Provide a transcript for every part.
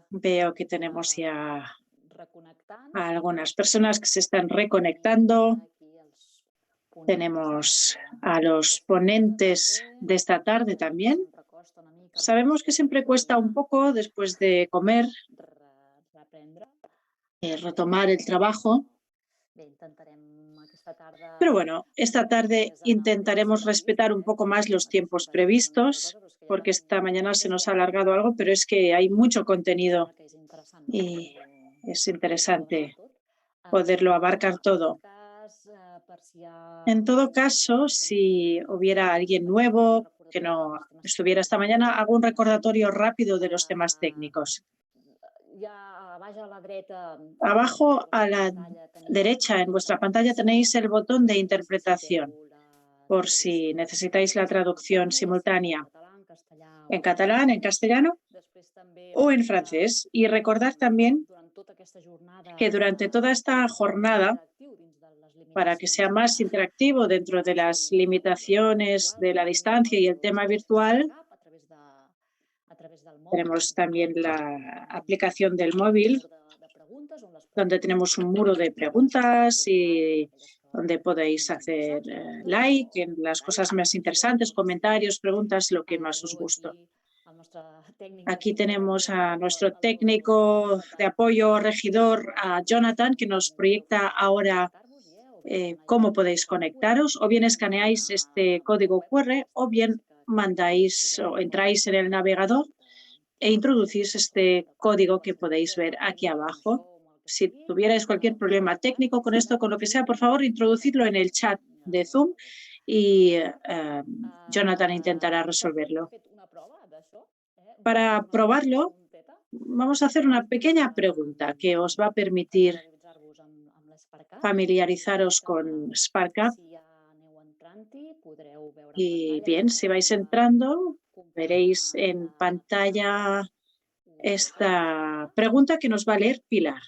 Veo que tenemos ya a algunas personas que se están reconectando. Tenemos a los ponentes de esta tarde también. Sabemos que siempre cuesta un poco después de comer retomar el trabajo. Pero bueno, esta tarde intentaremos respetar un poco más los tiempos previstos, porque esta mañana se nos ha alargado algo, pero es que hay mucho contenido y es interesante poderlo abarcar todo. En todo caso, si hubiera alguien nuevo que no estuviera esta mañana, hago un recordatorio rápido de los temas técnicos. Abajo a la derecha en vuestra pantalla tenéis el botón de interpretación, por si necesitáis la traducción simultánea en catalán, en castellano o en francés. Y recordad también que durante toda esta jornada, para que sea más interactivo dentro de las limitaciones de la distancia y el tema virtual, tenemos también la aplicación del móvil, donde tenemos un muro de preguntas y donde podéis hacer like en las cosas más interesantes, comentarios, preguntas, lo que más os guste. Aquí tenemos a nuestro técnico de apoyo, regidor, a Jonathan, que nos proyecta ahora cómo podéis conectaros. O bien escaneáis este código QR o bien mandáis o entráis en el navegador e introducís este código que podéis ver aquí abajo. Si tuvierais cualquier problema técnico con esto, con lo que sea, por favor, introducidlo en el chat de Zoom y Jonathan intentará resolverlo. Para probarlo, vamos a hacer una pequeña pregunta que os va a permitir familiarizaros con SparkUp. Y bien, si vais entrando, veréis en pantalla esta pregunta que nos va a leer Pilar.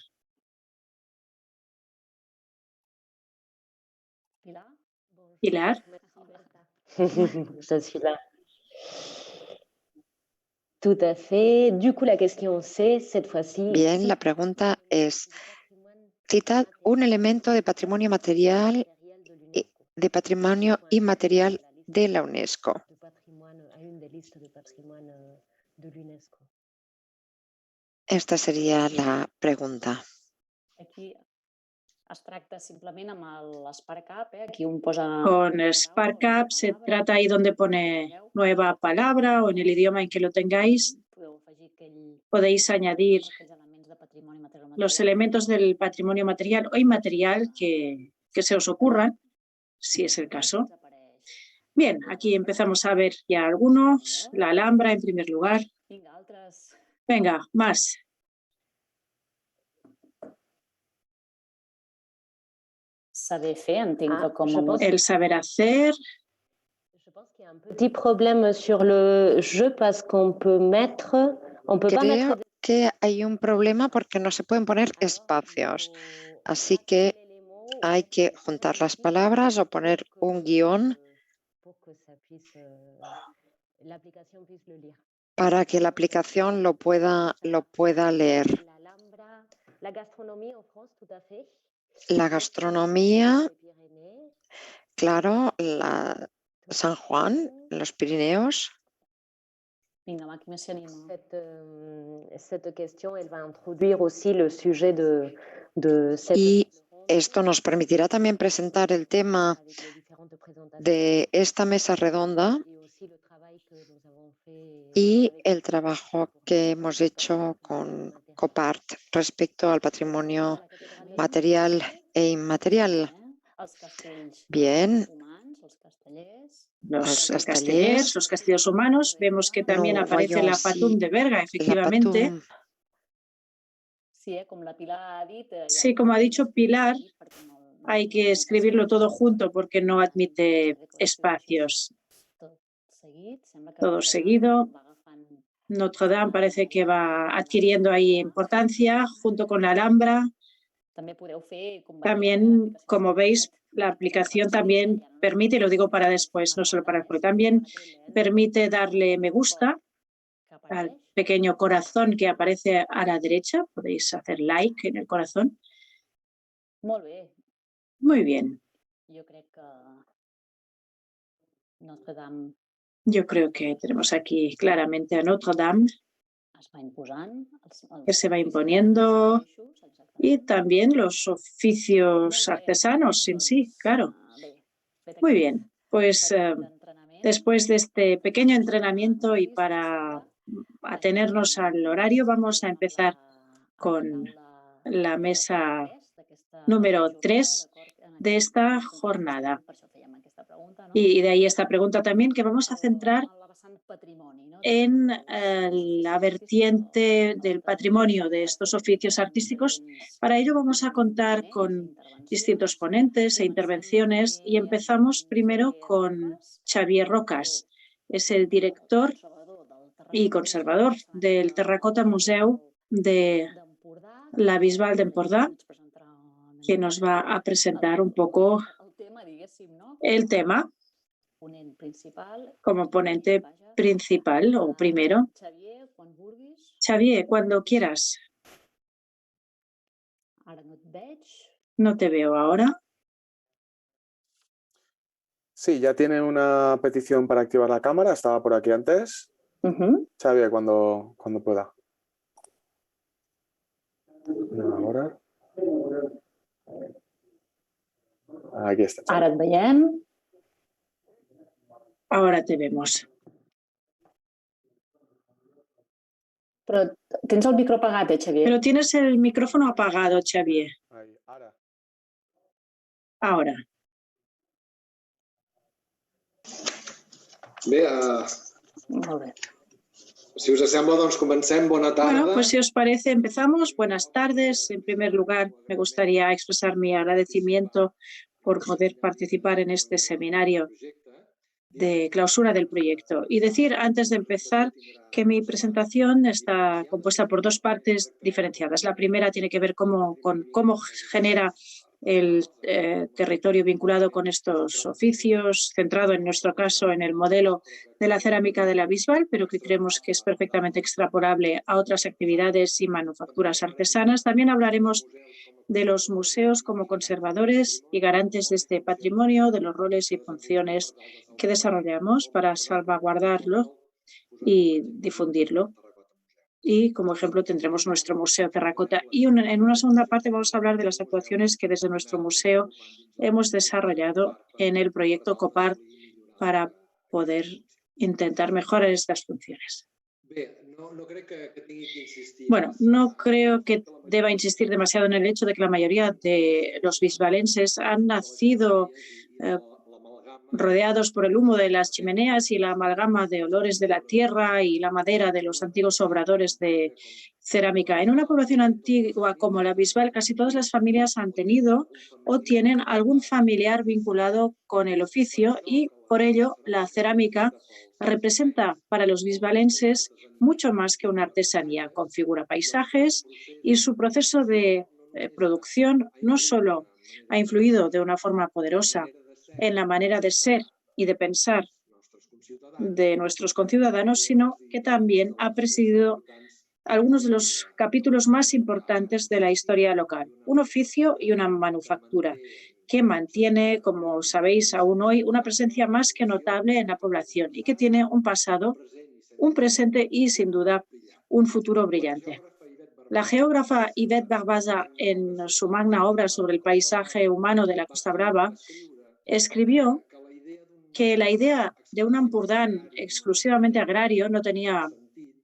Pilar. Je suis là. Tout à fait. Du coup, la question c'est, cette fois-ci... Bien, la pregunta es, citad un elemento de patrimonio material inmaterial de la UNESCO. Esta sería la pregunta. Con SparkUp se trata ahí donde pone nueva palabra o en el idioma en que lo tengáis. Podéis añadir los elementos del patrimonio material o inmaterial que se os ocurran, si es el caso. Bien, aquí empezamos a ver ya algunos. La Alhambra en primer lugar. Venga, más. El saber hacer. Creo que hay un problema porque no se pueden poner espacios, así que hay que juntar las palabras o poner un guión para que la aplicación lo pueda leer. La gastronomía, claro, San Juan, los Pirineos. Y esto nos permitirá también presentar el tema de esta mesa redonda y el trabajo que hemos hecho con Copart respecto al patrimonio material e inmaterial. Bien. Los castellers, los castillos humanos. Vemos que también aparece la Patum de Berga, efectivamente. Sí, como ha dicho Pilar, hay que escribirlo todo junto porque no admite espacios. Todo seguido. Notre Dame parece que va adquiriendo ahí importancia junto con la Alhambra. También, como veis, la aplicación también permite, y lo digo para después, no solo para el juego, también permite darle me gusta al pequeño corazón que aparece a la derecha. Podéis hacer like en el corazón. Molt bé. Muy bien. Jo crec que Notre Dame Yo creo que tenemos aquí claramente a Notre Dame, es va imposant. que se va imponiendo, y también los oficios artesanos en sí, claro. Muy bien, pues después de este pequeño entrenamiento y para atenernos al horario, vamos a empezar con la mesa número 3 de esta jornada. Y de ahí esta pregunta también, que vamos a centrar en la vertiente del patrimonio de estos oficios artísticos. Para ello vamos a contar con distintos ponentes e intervenciones y empezamos primero con Xavier Rocas. Es el director y conservador del Terracota Museu de la Bisbal d'Empordà, que nos va a presentar un poco el tema como ponente principal o primero. Xavier, cuando quieras. No te veo ahora. Sí, ya tiene una petición para activar la cámara. Estaba por aquí antes. Xavier, cuando pueda. Ahora. Aquí está. Ara et veiem. Ahora te vemos. Però tens el micro apagat, Xavier? Pero tienes el micrófono apagado, Xavier. Ahí, ara. Ahora. Bé, Molt bé. si us sembla, doncs comencem. Bona tarda. Bueno, pues si os parece, empezamos. Buenas tardes. En primer lugar, me gustaría expresar mi agradecimiento por poder participar en este seminario de clausura del proyecto. Y decir, antes de empezar, que mi presentación está compuesta por dos partes diferenciadas. La primera tiene que ver con cómo genera el territorio vinculado con estos oficios, centrado en nuestro caso en el modelo de la cerámica de la Bisbal, pero que creemos que es perfectamente extrapolable a otras actividades y manufacturas artesanas. También hablaremos de los museos como conservadores y garantes de este patrimonio, de los roles y funciones que desarrollamos para salvaguardarlo y difundirlo. Y como ejemplo tendremos nuestro Museo Terracota. Y en una segunda parte vamos a hablar de las actuaciones que desde nuestro museo hemos desarrollado en el proyecto COPART para poder intentar mejorar estas funciones. Bueno, no creo que deba insistir demasiado en el hecho de que la mayoría de los bisbalenses han nacido rodeados por el humo de las chimeneas y la amalgama de olores de la tierra y la madera de los antiguos obradores de cerámica. En una población antigua como la Bisbal, casi todas las familias han tenido o tienen algún familiar vinculado con el oficio y, por ello, la cerámica representa para los bisbalenses mucho más que una artesanía. Configura paisajes y su proceso de producción no solo ha influido de una forma poderosa en la manera de ser y de pensar de nuestros conciudadanos, sino que también ha presidido algunos de los capítulos más importantes de la historia local, un oficio y una manufactura que mantiene, como sabéis aún hoy, una presencia más que notable en la población y que tiene un pasado, un presente y, sin duda, un futuro brillante. La geógrafa Yvette Barbasa, en su magna obra sobre el paisaje humano de la Costa Brava, escribió que la idea de un Ampurdán exclusivamente agrario no tenía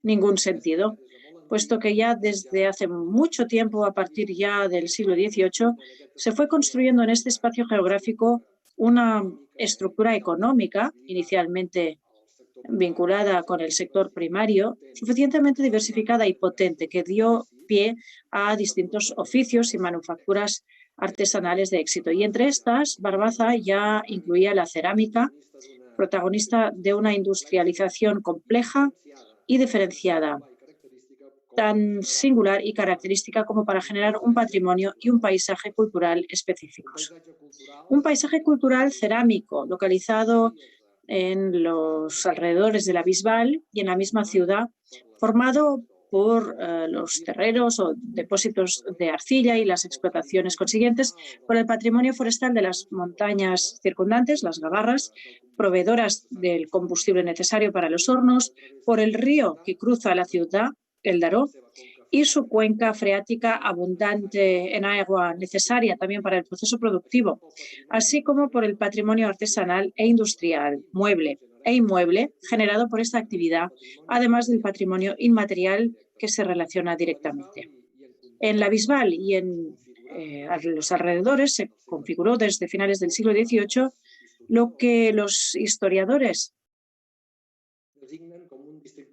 ningún sentido, puesto que ya desde hace mucho tiempo, a partir ya del siglo XVIII, se fue construyendo en este espacio geográfico una estructura económica, inicialmente vinculada con el sector primario, suficientemente diversificada y potente, que dio pie a distintos oficios y manufacturas artesanales de éxito. Y entre estas, Barbasa ya incluía la cerámica, protagonista de una industrialización compleja y diferenciada, tan singular y característica como para generar un patrimonio y un paisaje cultural específicos. Un paisaje cultural cerámico localizado en los alrededores de la Bisbal y en la misma ciudad, formado por los terrenos o depósitos de arcilla y las explotaciones consiguientes, por el patrimonio forestal de las montañas circundantes, las Gavarras, proveedoras del combustible necesario para los hornos, por el río que cruza la ciudad, el Daró, y su cuenca freática abundante en agua necesaria también para el proceso productivo, así como por el patrimonio artesanal e industrial, mueble e inmueble generado por esta actividad, además del patrimonio inmaterial que se relaciona directamente. En la Bisbal y en los alrededores se configuró desde finales del siglo XVIII lo que los historiadores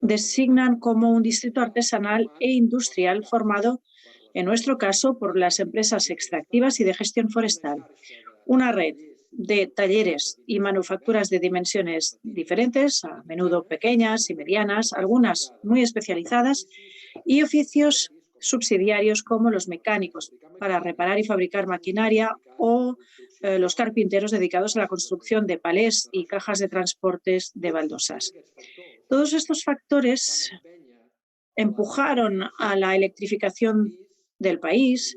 designan como un distrito artesanal e industrial formado, en nuestro caso, por las empresas extractivas y de gestión forestal. Una red de talleres y manufacturas de dimensiones diferentes, a menudo pequeñas y medianas, algunas muy especializadas, y oficios subsidiarios como los mecánicos para reparar y fabricar maquinaria o los carpinteros dedicados a la construcción de palés y cajas de transportes de baldosas. Todos estos factores empujaron a la electrificación del país,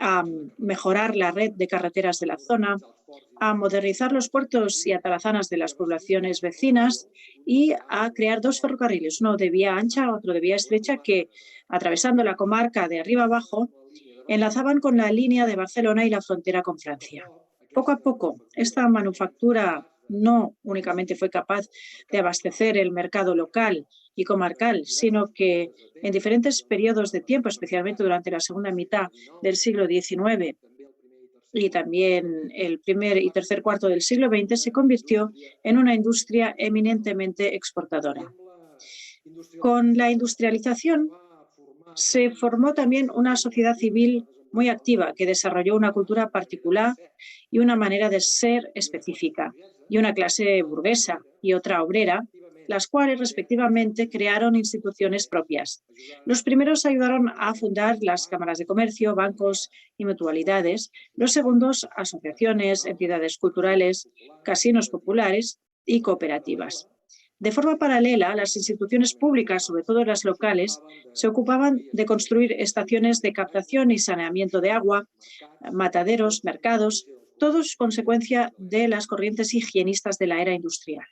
a mejorar la red de carreteras de la zona, a modernizar los puertos y atarazanas de las poblaciones vecinas y a crear dos ferrocarriles, uno de vía ancha, otro de vía estrecha, que, atravesando la comarca de arriba abajo, enlazaban con la línea de Barcelona y la frontera con Francia. Poco a poco, esta manufactura no únicamente fue capaz de abastecer el mercado local y comarcal, sino que en diferentes periodos de tiempo, especialmente durante la segunda mitad del siglo XIX y también el primer y tercer cuarto del siglo XX, se convirtió en una industria eminentemente exportadora. Con la industrialización se formó también una sociedad civil muy activa que desarrolló una cultura particular y una manera de ser específica, y una clase burguesa y otra obrera, las cuales respectivamente crearon instituciones propias. Los primeros ayudaron a fundar las cámaras de comercio, bancos y mutualidades, los segundos asociaciones, entidades culturales, casinos populares y cooperativas. De forma paralela, las instituciones públicas, sobre todo las locales, se ocupaban de construir estaciones de captación y saneamiento de agua, mataderos, mercados, todos consecuencia de las corrientes higienistas de la era industrial.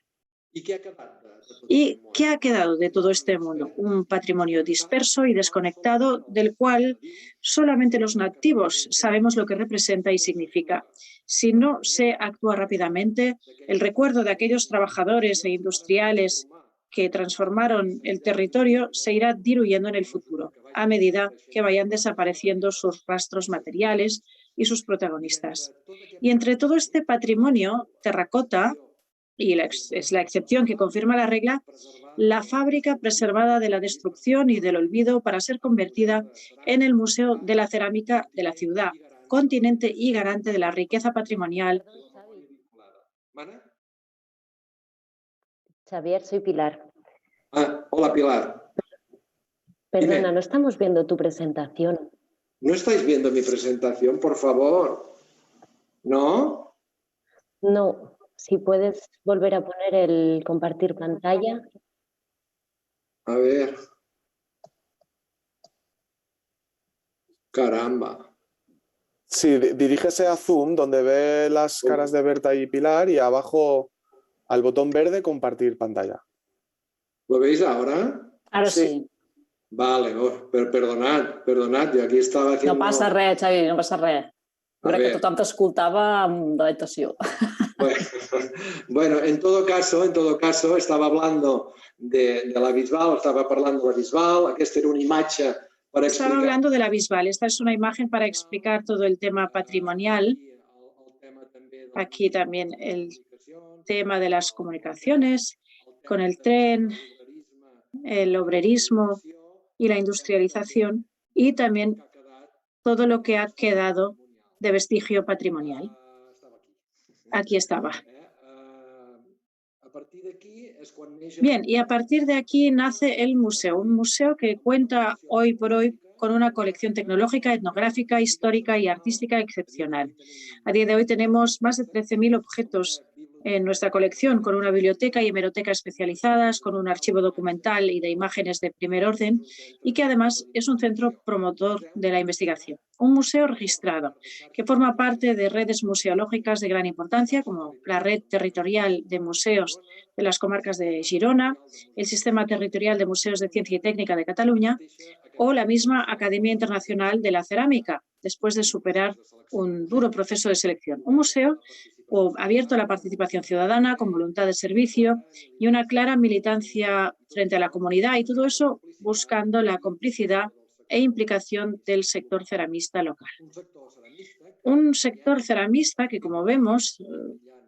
¿Y qué ha quedado de todo este mundo? Un patrimonio disperso y desconectado del cual solamente los nativos sabemos lo que representa y significa. Si no se actúa rápidamente, el recuerdo de aquellos trabajadores e industriales que transformaron el territorio se irá diluyendo en el futuro, a medida que vayan desapareciendo sus rastros materiales y sus protagonistas. Y entre todo este patrimonio, terracota, y es la excepción que confirma la regla, la fábrica preservada de la destrucción y del olvido para ser convertida en el Museo de la Cerámica de la ciudad, continente y garante de la riqueza patrimonial. Xavier, soy Pilar. Hola, Pilar. Perdona, Dime. no estamos viendo tu presentación. ¿No estáis viendo mi presentación, por favor? ¿No? No. Si puedes volver a poner el compartir pantalla. A ver. Caramba. Sí, dirígese a Zoom, donde ve las caras de Berta y Pilar, y abajo al botón verde compartir pantalla. ¿Lo veis ahora? Ara sí. Vale, perdonad, jo aquí estava haciendo... No passa res, Xavi, no passa res. Crec que tothom t'escoltava amb delectació. Bueno, en todo caso, estaba hablando de la Bisbal, estaba parlando de la Bisbal, aquesta era una imatge para explicar... Estaba hablando de la Bisbal. Esta es una imagen para explicar todo el tema patrimonial. Aquí también el tema de las comunicaciones con el tren, el obrerismo y la industrialización, y también todo lo que ha quedado de vestigio patrimonial. Aquí estaba. Bien, y a partir de aquí nace el museo, un museo que cuenta hoy por hoy con una colección tecnológica, etnográfica, histórica y artística excepcional. A día de hoy tenemos más de 13.000 objetos en nuestra colección con una biblioteca y hemeroteca especializadas, con un archivo documental y de imágenes de primer orden y que además es un centro promotor de la investigación. Un museo registrado que forma parte de redes museológicas de gran importancia como la Red Territorial de Museos de las Comarcas de Girona, el Sistema Territorial de Museos de Ciencia y Técnica de Cataluña o la misma Academia Internacional de la Cerámica, después de superar un duro proceso de selección. Un museo abierto a la participación ciudadana, con voluntad de servicio y una clara militancia frente a la comunidad, y todo eso buscando la complicidad e implicación del sector ceramista local. Un sector ceramista que, como vemos,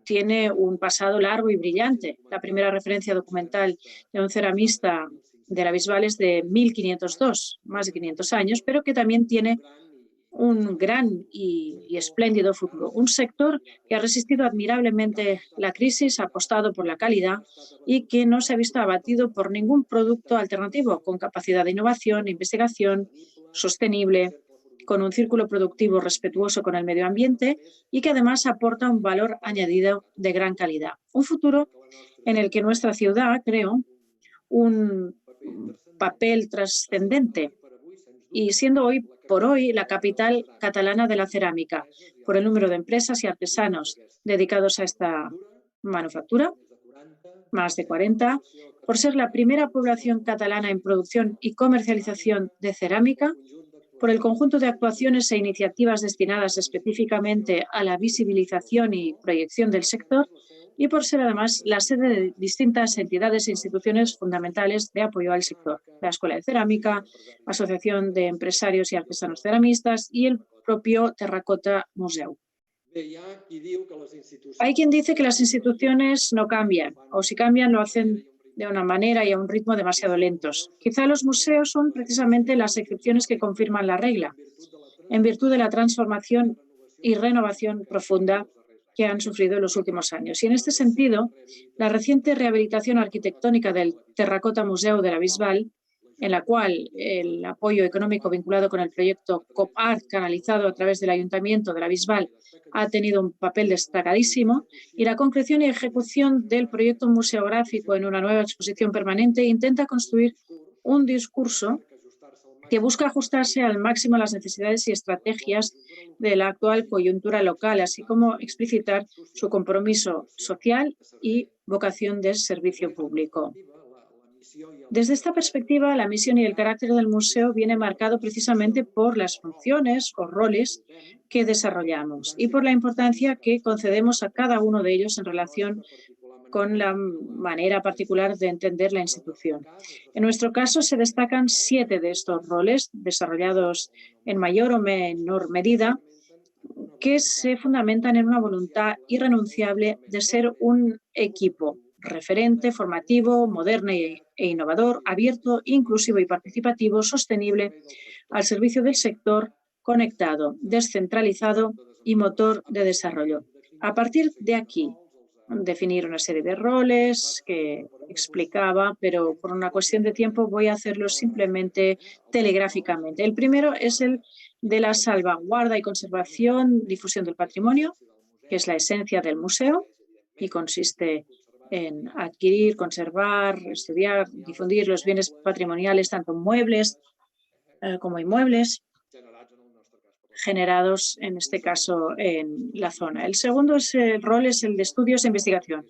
tiene un pasado largo y brillante. La primera referencia documental de un ceramista de la Bisbal es de 1502, más de 500 años, pero que también tiene un gran y espléndido futuro. Un sector que ha resistido admirablemente la crisis, ha apostado por la calidad y que no se ha visto abatido por ningún producto alternativo con capacidad de innovación, investigación sostenible, con un círculo productivo respetuoso con el medio ambiente y que además aporta un valor añadido de gran calidad. Un futuro en el que nuestra ciudad, creo, un papel trascendente y siendo hoy por hoy la capital catalana de la cerámica, por el número de empresas y artesanos dedicados a esta manufactura, más de 40, por ser la primera población catalana en producción y comercialización de cerámica, por el conjunto de actuaciones e iniciativas destinadas específicamente a la visibilización y proyección del sector y por ser además la sede de distintas entidades e instituciones fundamentales de apoyo al sector. La Escuela de Cerámica, Asociación de Empresarios y Artesanos Ceramistas y el propio Terracota Museu. Hay quien dice que las instituciones no cambian, o si cambian lo hacen de una manera y a un ritmo demasiado lentos. Quizá los museos son precisamente las excepciones que confirman la regla, en virtud de la transformación y renovación profunda que han sufrido en los últimos años. Y en este sentido, la reciente rehabilitación arquitectónica del Terracota Museu de la Bisbal, en la cual el apoyo económico vinculado con el proyecto COPART, canalizado a través del Ayuntamiento de la Bisbal, ha tenido un papel destacadísimo, y la concreción y ejecución del proyecto museográfico en una nueva exposición permanente intenta construir un discurso que busca ajustarse al máximo a las necesidades y estrategias de la actual coyuntura local, así como explicitar su compromiso social y vocación de servicio público. Desde esta perspectiva, la misión y el carácter del museo viene marcado precisamente por las funciones o roles que desarrollamos y por la importancia que concedemos a cada uno de ellos en relación con la manera particular de entender la institución. En nuestro caso, se destacan 7 de estos roles, desarrollados en mayor o menor medida, que se fundamentan en una voluntad irrenunciable de ser un equipo referente, formativo, moderno e innovador, abierto, inclusivo y participativo, sostenible, al servicio del sector, conectado, descentralizado y motor de desarrollo. A partir de aquí, definir una serie de roles que explicaba, pero por una cuestión de tiempo voy a hacerlo simplemente telegráficamente. El primero es el de la salvaguarda y conservación, difusión del patrimonio, que es la esencia del museo y consiste en adquirir, conservar, estudiar, difundir los bienes patrimoniales, tanto muebles como inmuebles, generados, en este caso, en la zona. El segundo rol es el de estudios e investigación.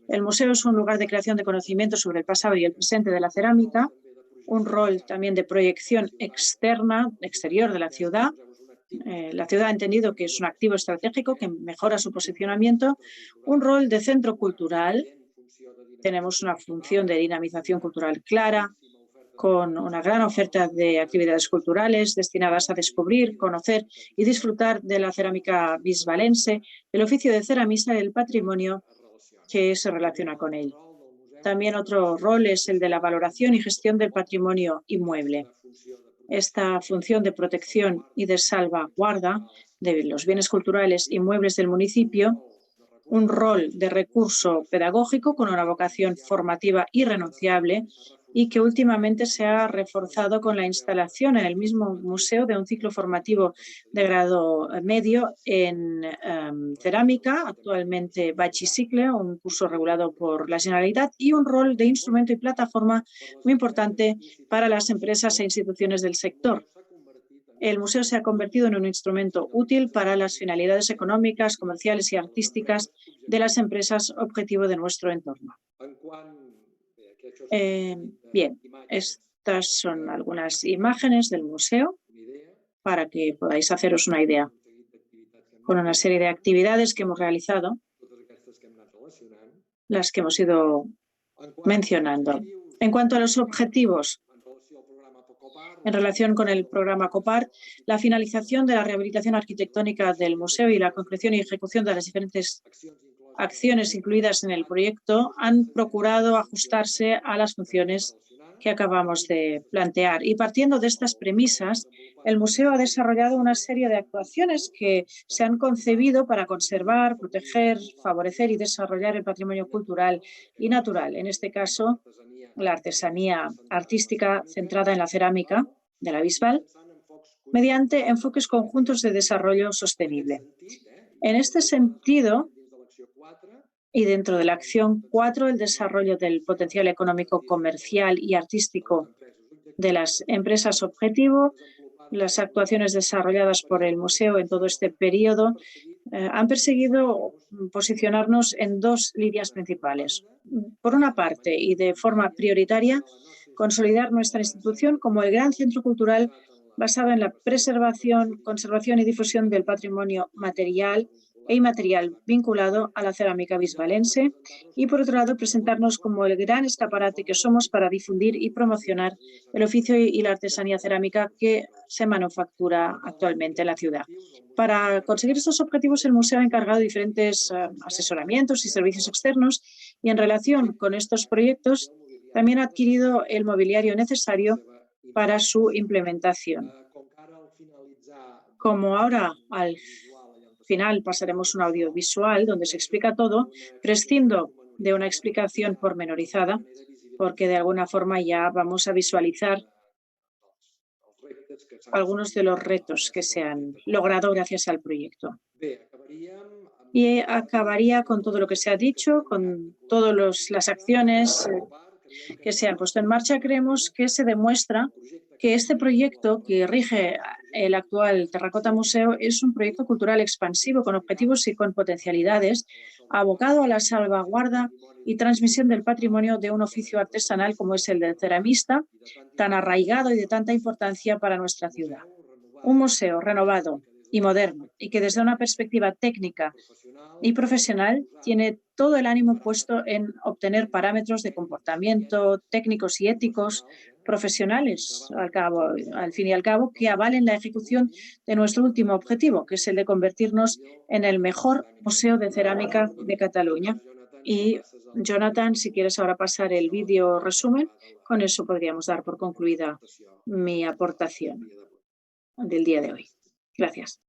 El museo es un lugar de creación de conocimiento sobre el pasado y el presente de la cerámica, un rol también de proyección externa, exterior de la ciudad. La ciudad ha entendido que es un activo estratégico que mejora su posicionamiento, un rol de centro cultural. Tenemos una función de dinamización cultural clara, con una gran oferta de actividades culturales destinadas a descubrir, conocer y disfrutar de la cerámica bisbalense, el oficio de ceramista y el patrimonio que se relaciona con él. También otro rol es el de la valoración y gestión del patrimonio inmueble. Esta función de protección y de salvaguarda de los bienes culturales inmuebles del municipio, un rol de recurso pedagógico con una vocación formativa irrenunciable, y que últimamente se ha reforzado con la instalación en el mismo museo de un ciclo formativo de grado medio en cerámica, actualmente Bachicicle, un curso regulado por la Generalitat, y un rol de instrumento y plataforma muy importante para las empresas e instituciones del sector. El museo se ha convertido en un instrumento útil para las finalidades económicas, comerciales y artísticas de las empresas objetivo de nuestro entorno. Bien, estas son algunas imágenes del museo para que podáis haceros una idea con una serie de actividades que hemos realizado, las que hemos ido mencionando. En cuanto a los objetivos, en relación con el programa COPART, la finalización de la rehabilitación arquitectónica del museo y la concreción y ejecución de las diferentes acciones incluidas en el proyecto han procurado ajustarse a las funciones que acabamos de plantear. Y partiendo de estas premisas, el museo ha desarrollado una serie de actuaciones que se han concebido para conservar, proteger, favorecer y desarrollar el patrimonio cultural y natural. En este caso, la artesanía artística centrada en la cerámica de la Bisbal, mediante enfoques conjuntos de desarrollo sostenible. En este sentido, y dentro de la acción 4, el desarrollo del potencial económico, comercial y artístico de las empresas objetivo, las actuaciones desarrolladas por el museo en todo este periodo han perseguido posicionarnos en dos líneas principales. Por una parte, y de forma prioritaria, consolidar nuestra institución como el gran centro cultural basado en la preservación, conservación y difusión del patrimonio material e inmaterial vinculado a la cerámica bisbalense y, por otro lado, presentarnos como el gran escaparate que somos para difundir y promocionar el oficio y la artesanía cerámica que se manufactura actualmente en la ciudad. Para conseguir estos objetivos, el museo ha encargado diferentes asesoramientos y servicios externos y, en relación con estos proyectos, también ha adquirido el mobiliario necesario para su implementación. Como ahora al final pasaremos un audiovisual donde se explica todo, prescindo de una explicación pormenorizada porque de alguna forma ya vamos a visualizar algunos de los retos que se han logrado gracias al proyecto. Y acabaría con todo lo que se ha dicho, con todas las acciones que se han puesto en marcha. Creemos que se demuestra que este proyecto que rige el actual Terracota Museo es un proyecto cultural expansivo con objetivos y con potencialidades, abocado a la salvaguarda y transmisión del patrimonio de un oficio artesanal como es el del ceramista, tan arraigado y de tanta importancia para nuestra ciudad. Un museo renovado y moderno y que desde una perspectiva técnica y profesional tiene todo el ánimo puesto en obtener parámetros de comportamiento técnicos y éticos profesionales, al fin y al cabo, que avalen la ejecución de nuestro último objetivo, que es el de convertirnos en el mejor museo de cerámica de Cataluña. Y, Jonathan, si quieres ahora pasar el vídeo resumen, con eso podríamos dar por concluida mi aportación del día de hoy. Gracias.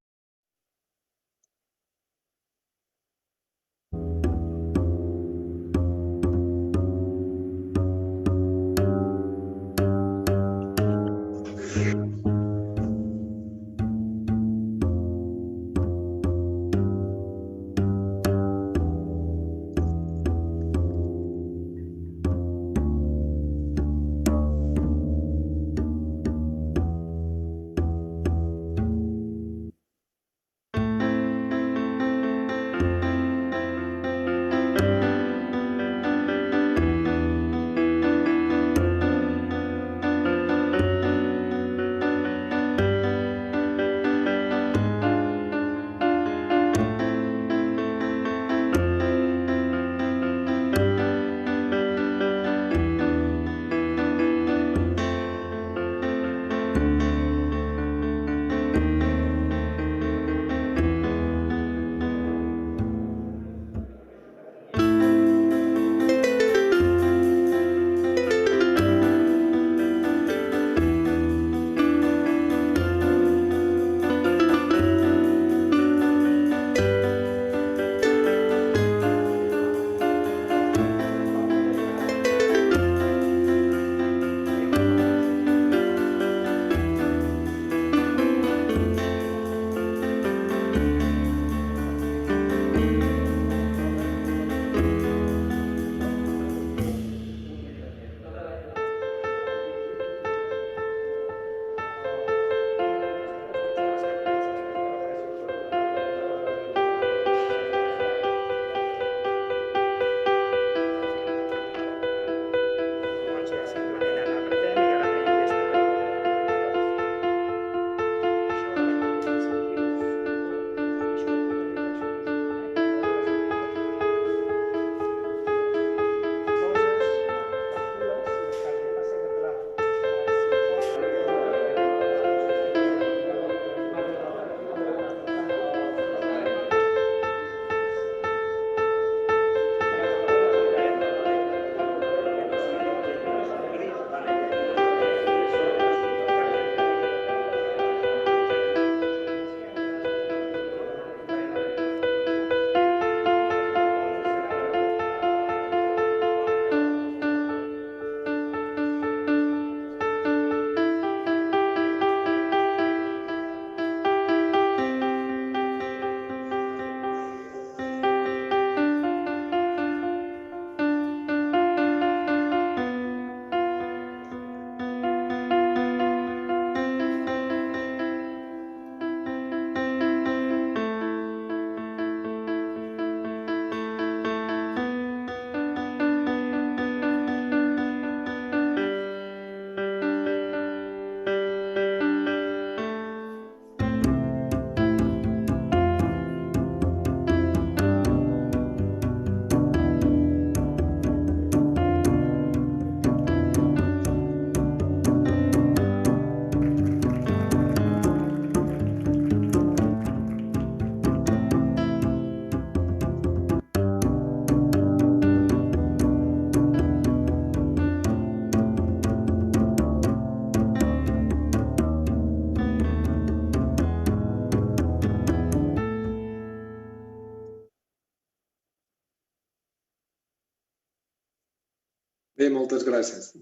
Bé, moltes gràcies.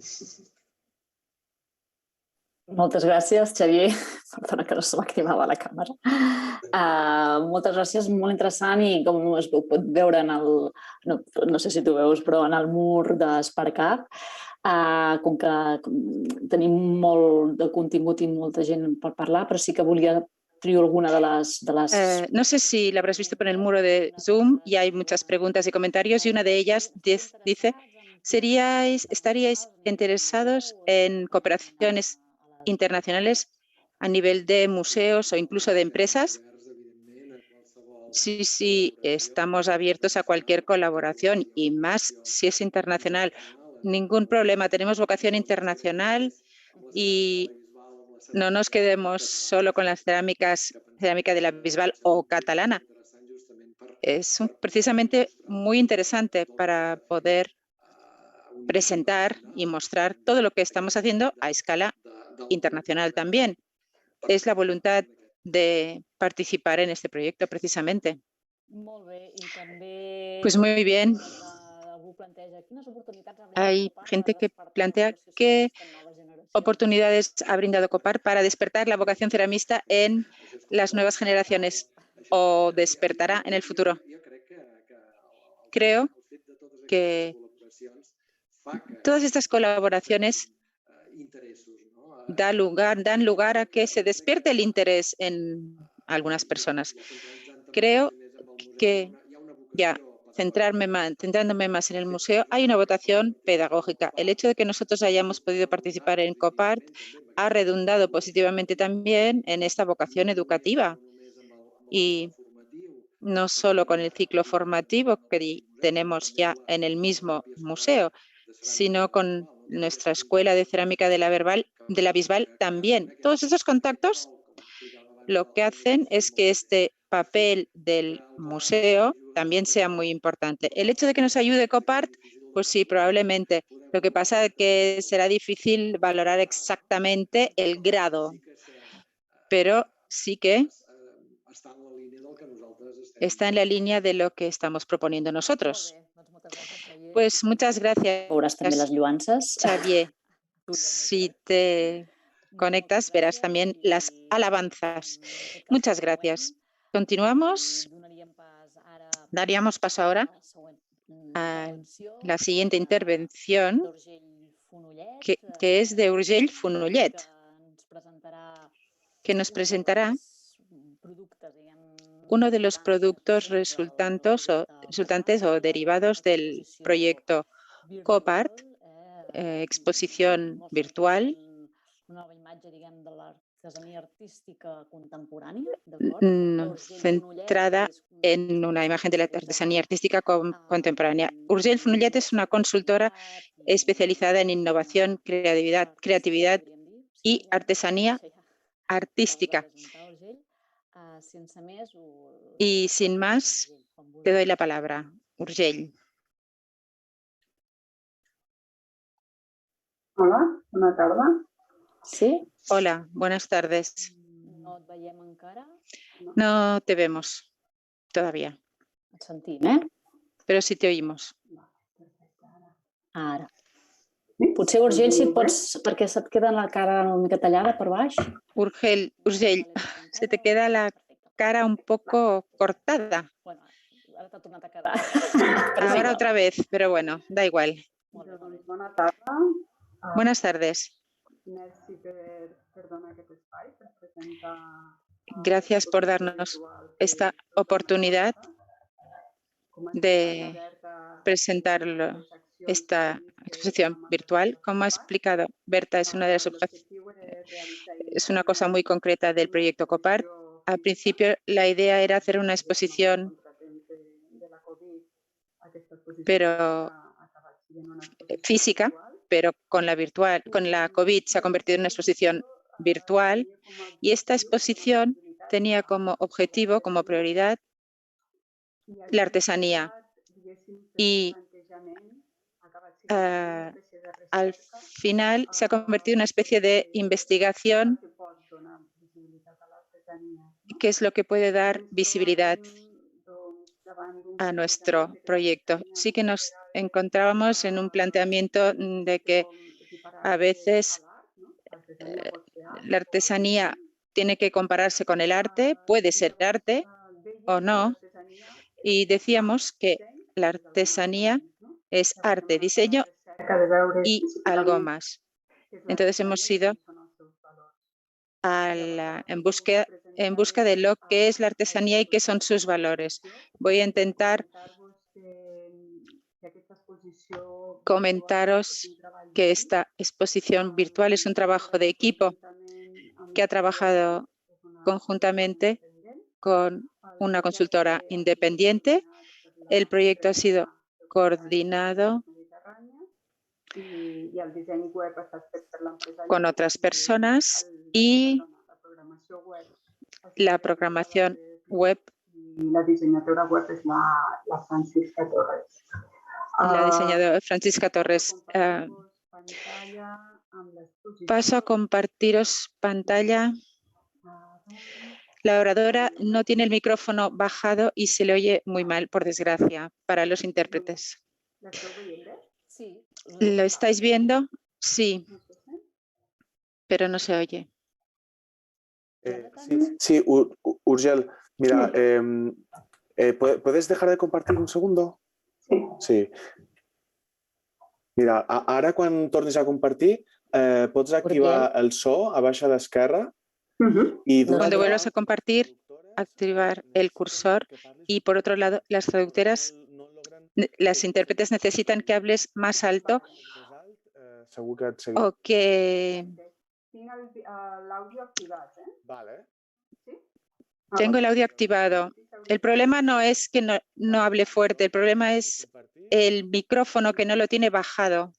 Moltes gràcies, Xavier. Perdona que no se m'activava la càmera. Moltes gràcies, molt interessant i com es pot veure en el... No sé si tu veus, però en el mur d'Spark-Up, com que tenim molt de contingut i molta gent per parlar, però sí que volia trio alguna de las... No sé si lo habrás visto por el muro de Zoom y hay muchas preguntas y comentarios y una de ellas dice, ¿estaríais interesados en cooperaciones internacionales a nivel de museos o incluso de empresas? Sí, estamos abiertos a cualquier colaboración y más si es internacional. Ningún problema, tenemos vocación internacional y no nos quedemos solo con las cerámica de la Bisbal o catalana. Es precisamente muy interesante para poder presentar y mostrar todo lo que estamos haciendo a escala internacional también. Es la voluntad de participar en este proyecto precisamente. Pues muy bien. Hay gente que plantea qué oportunidades ha brindado COPART para despertar la vocación ceramista en las nuevas generaciones o despertará en el futuro. Creo que todas estas colaboraciones dan lugar a que se despierte el interés en algunas personas. Creo que centrándome más en el museo, hay una votación pedagógica. El hecho de que nosotros hayamos podido participar en COPART ha redundado positivamente también en esta vocación educativa. Y no solo con el ciclo formativo que tenemos ya en el mismo museo, sino con nuestra escuela de cerámica de la Bisbal también. Todos esos contactos lo que hacen es que este papel del museo también sea muy importante. El hecho de que nos ayude COPART, pues sí, probablemente. Lo que pasa es que será difícil valorar exactamente el grado, pero sí que está en la línea de lo que estamos proponiendo nosotros. Pues muchas gracias. Veuràs també les lluances. Xavier, si te conectas, verás también las alabanzas. Muchas gracias. Continuamos. Daríamos paso ahora a la siguiente intervención, que es de Urgell Fonollet, que nos presentará uno de los productos resultantes o derivados del proyecto COPART, exposición virtual, centrada en una imagen de la artesanía artística contemporánea. Urgell Fonollet es una consultora especializada en innovación, creatividad y artesanía artística. Y sin más, te doy la palabra, Urgell. Hola, bona tarda. Sí? Hola, buenas tardes. No et veiem encara. No te vemos todavía. Et sentim, Pero sí te oímos. Ara. Potser, Urgell, si et pots, perquè se't queda la cara una mica tallada per baix. Urgell, se te queda la cara un poco cortada. Bueno, ara t'ha tornat a quedar. Ahora otra vez, pero bueno, da igual. Bona tarda. Buenas tardes. Gracias por darnos esta oportunidad de presentar esta exposición virtual. Como ha explicado Berta, es una cosa muy concreta del proyecto COPART. Al principio la idea era hacer una exposición, pero física, pero con la COVID se ha convertido en una exposición virtual y esta exposición tenía como objetivo, como prioridad, la artesanía. Y al final se ha convertido en una especie de investigación que es lo que puede dar visibilidad a nuestro proyecto. Sí que nos encontrábamos en un planteamiento de que a veces la artesanía tiene que compararse con el arte, puede ser arte o no, y decíamos que la artesanía es arte, diseño y algo más. Entonces hemos ido en busca de lo que es la artesanía y qué son sus valores. Voy a intentar comentaros que esta exposición virtual es un trabajo de equipo que ha trabajado conjuntamente con una consultora independiente. El proyecto ha sido coordinado con otras personas y la programación web. La diseñadora web es la Francisca Torres. La diseñadora Francisca Torres. Paso a compartiros pantalla. La oradora no tiene el micrófono bajado y se le oye muy mal, por desgracia, para los intérpretes. ¿Lo estáis viendo? Sí, pero no se oye. Sí, Urgel, mira, ¿puedes dejar de compartir un segundo? Sí. Mira, ara quan tornis a compartir, pots activar el so a baixa a l'esquerra. Cuando vuelvas a compartir, activar el cursor y, por otro lado, las traductoras, las intérpretes necesitan que hables más alto o que... Tengo el audio activado. El problema no es que no hable fuerte, el problema es el micrófono que no lo tiene bajado.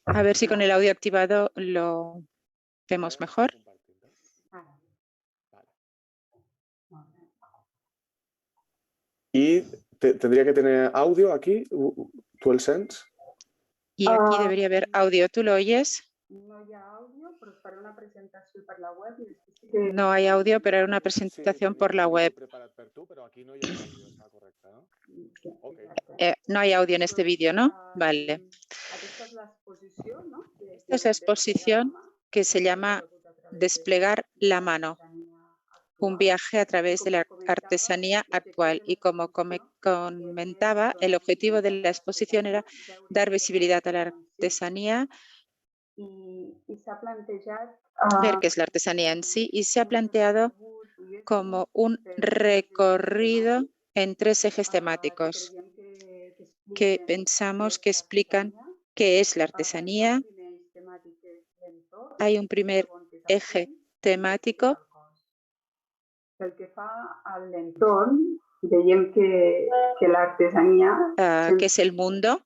A ver si con el audio activado lo vemos mejor. Y tendría que tener audio aquí, ¿tú el sents? Y aquí debería haber audio, ¿tú lo oyes? No hay audio, pero era una presentación por la web. No hay audio en este vídeo, ¿no? Vale. Esta es la exposición que se llama Desplegar la mano, un viaje a través de la artesanía actual. Y como comentaba, el objetivo de la exposición era dar visibilidad a la artesanía, ver qué es la artesanía en sí, y se ha planteado como un recorrido en 3 ejes temáticos que pensamos que explican qué es la artesanía. Hay un primer eje temático que es el mundo.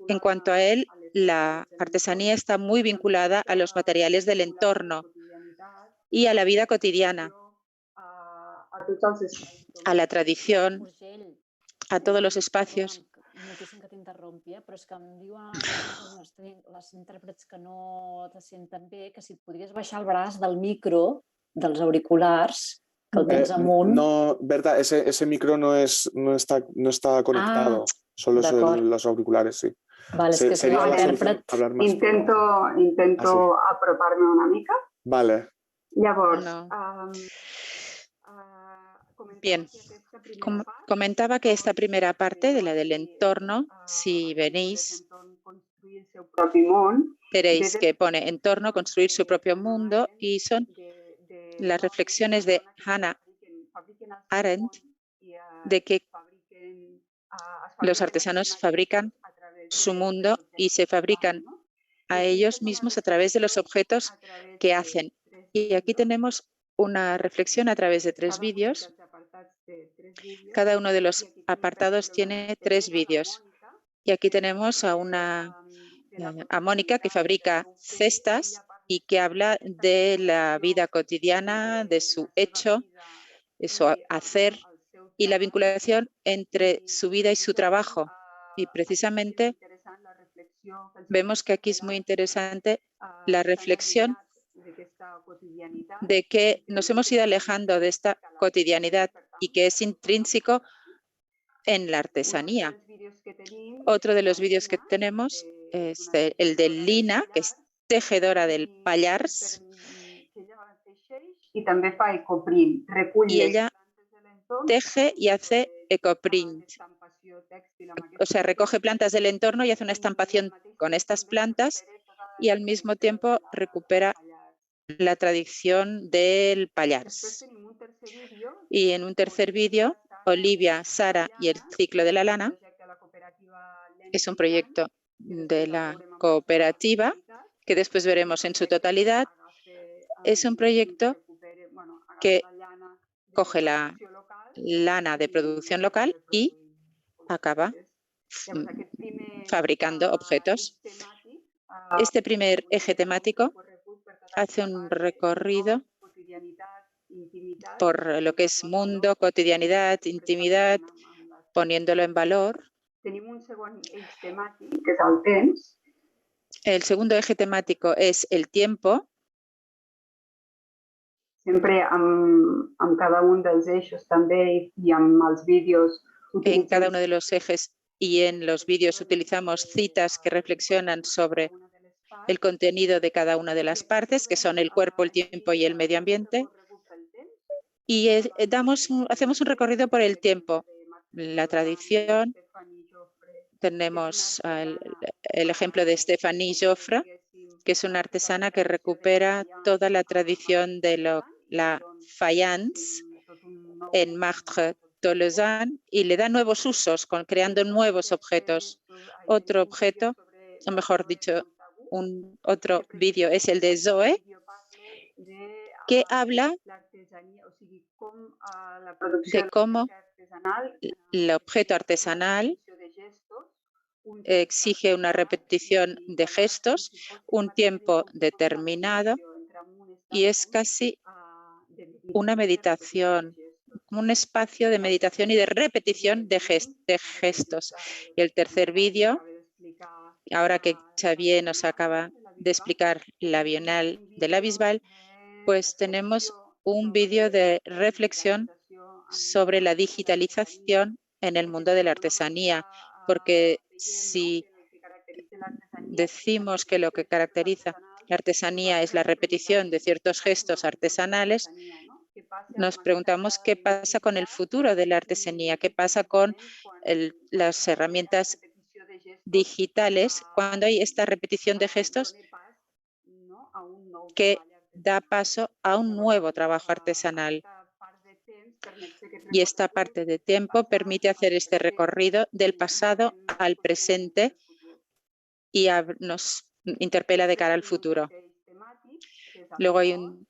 En cuanto a él, la artesanía está muy vinculada a los materiales del entorno y a la vida cotidiana, a la tradición, a todos los espacios. Moltíssim que t'interrompi, però és que em diuen les intèrprets que no te senten bé, que si et podries baixar el braç del micro, dels auriculars, que el tens amunt. No, Berta, ese micro no está conectado, solo son los auriculares, sí. Vale, és que si no intèrpret... Intento apropar-me una mica. Vale. Llavors, Bien, comentaba que esta primera parte de la del entorno, si venís, veréis que pone entorno, construir su propio mundo, y son las reflexiones de Hannah Arendt de que los artesanos fabrican su mundo y se fabrican a ellos mismos a través de los objetos que hacen. Y aquí tenemos una reflexión a través de 3 vídeos. Cada uno de los apartados tiene 3 vídeos. Y aquí tenemos a Mónica, que fabrica cestas y que habla de la vida cotidiana, de su hecho, de su hacer y la vinculación entre su vida y su trabajo. Y precisamente vemos que aquí es muy interesante la reflexión de que nos hemos ido alejando de esta cotidianidad y que es intrínseco en la artesanía. Otro de los vídeos que tenemos es el de Lina, que es tejedora del Pallars. Y ella teje y hace ecoprint. O sea, recoge plantas del entorno y hace una estampación con estas plantas y al mismo tiempo recupera la tradición del Pallars. Y en un tercer vídeo, Olivia, Sara y el ciclo de la lana es un proyecto de la cooperativa que después veremos en su totalidad. Es un proyecto que coge la lana de producción local y acaba fabricando objetos. Este primer eje temático hace un recorrido por lo que es mundo, cotidianidad, intimidad, poniéndolo en valor. El segundo eje temático es el tiempo. Sempre amb cada un dels eixos també i amb els vídeos. En cada uno de los ejes y en los vídeos utilizamos citas que reflexionan sobre el contenido de cada una de las partes, que son el cuerpo, el tiempo y el medio ambiente. Y hacemos un recorrido por el tiempo. La tradición, tenemos el ejemplo de Stéphanie Joffre, que es una artesana que recupera toda la tradición de la faïence en Martre Tolosane y le da nuevos usos, creando nuevos objetos. Otro objeto, o mejor dicho, otro vídeo es el de Zoe, que habla de cómo el objeto artesanal exige una repetición de gestos, un tiempo determinado y es casi una meditación, un espacio de meditación y de repetición de gestos. Y el tercer vídeo, ahora que Xavier nos acaba de explicar la Bienal de la Bisbal, pues tenemos un vídeo de reflexión sobre la digitalización en el mundo de la artesanía, porque si decimos que lo que caracteriza la artesanía es la repetición de ciertos gestos artesanales, nos preguntamos qué pasa con el futuro de la artesanía, qué pasa con las herramientas digitales cuando hay esta repetición de gestos que da paso a un nuevo trabajo artesanal. Y esta parte de tiempo permite hacer este recorrido del pasado al presente y nos interpela de cara al futuro. Luego hay un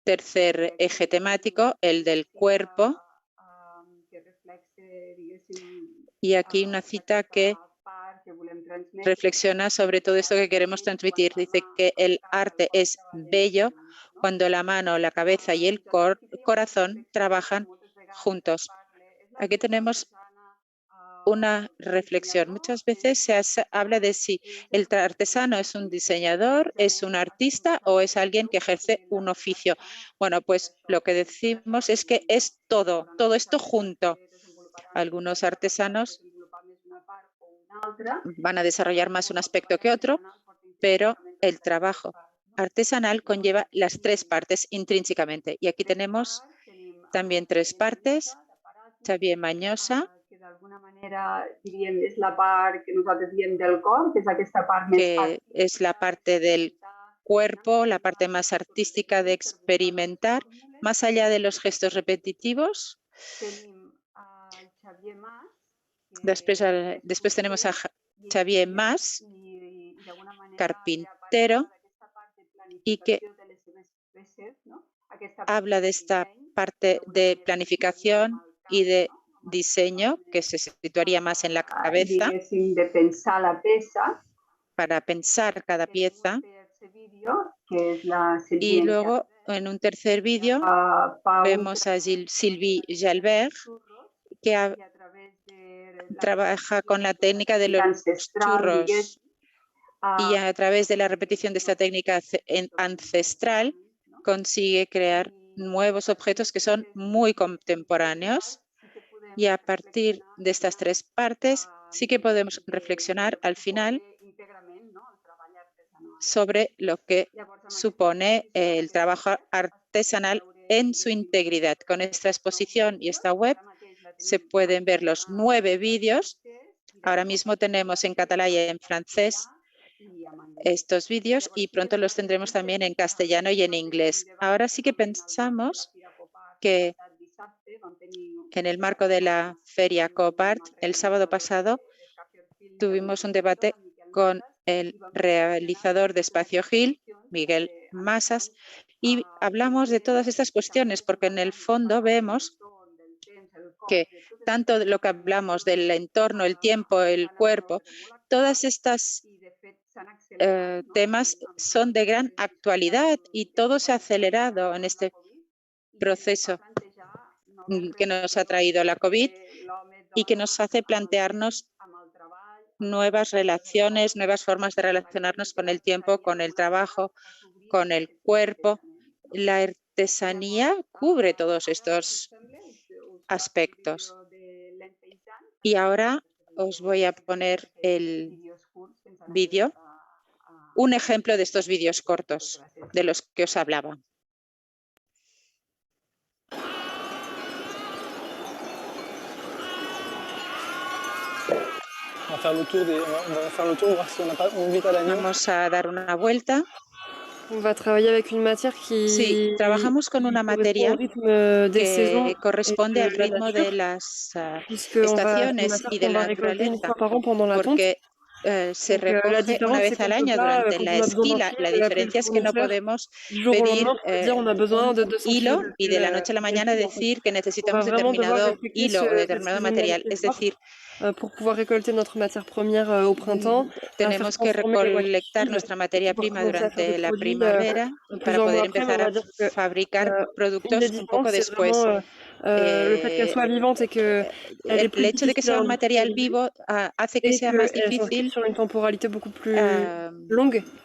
tercer eje temático, el del cuerpo. Y aquí una cita que reflexiona sobre todo esto que queremos transmitir. Dice que el arte es bello cuando la mano, la cabeza y el corazón trabajan juntos. Aquí tenemos una reflexión. Muchas veces se habla de si el artesano es un diseñador, es un artista o es alguien que ejerce un oficio. Bueno, pues lo que decimos es que es todo esto junto. Algunos artesanos van a desarrollar más un aspecto que otro, pero el trabajo artesanal conlleva las tres partes intrínsecamente. Y aquí tenemos también tres partes. Xavier Mañosa, que d'alguna manera diríem és la part que nosaltres diem del cor, que és aquesta part més que es la parte del cuerpo, la parte más artística de experimentar, más allá de los gestos repetitivos. Después tenemos a Xavier Mas, carpintero, y que habla de esta parte de planificación y de diseño que se situaría más en la cabeza de pensar la peça, para pensar cada pieza. que és la Y luego en un tercer vídeo vemos a Sylvie Jalbert que trabaja con la técnica de los churros y a través de la repetición de esta técnica ancestral consigue crear nuevos objetos que son muy contemporáneos. Y a partir de estas tres partes sí que podemos reflexionar al final sobre lo que supone el trabajo artesanal en su integridad. Con esta exposición y esta web se pueden ver los 9 vídeos. Ahora mismo tenemos en catalán y en francés estos vídeos y pronto los tendremos también en castellano y en inglés. Ahora sí que pensamos que en el marco de la Feria Copart, el sábado pasado, tuvimos un debate con el realizador de Espacio Gil, Miguel Masas, y hablamos de todas estas cuestiones porque en el fondo vemos que tanto de lo que hablamos del entorno, el tiempo, el cuerpo, todas estas temas son de gran actualidad y todo se ha acelerado en este proceso que nos ha traído la COVID y que nos hace plantearnos nuevas relaciones, nuevas formas de relacionarnos con el tiempo, con el trabajo, con el cuerpo. La artesanía cubre todos estos aspectos. Y ahora os voy a poner el vídeo, un ejemplo de estos vídeos cortos de los que os hablaba. Vamos a dar una vuelta. Sí, trabajamos con una materia que corresponde al ritmo de las estaciones y de la naturaleza, porque se recoge una vez al año durante la esquí. La diferencia es que no podemos pedir un hilo y de la noche a la mañana decir que necesitamos determinado hilo o determinado material. Es decir, tenemos que recolectar nuestra materia prima durante la primavera para poder empezar a fabricar productos un poco después. El hecho de que sea un material vivo hace que sea más difícil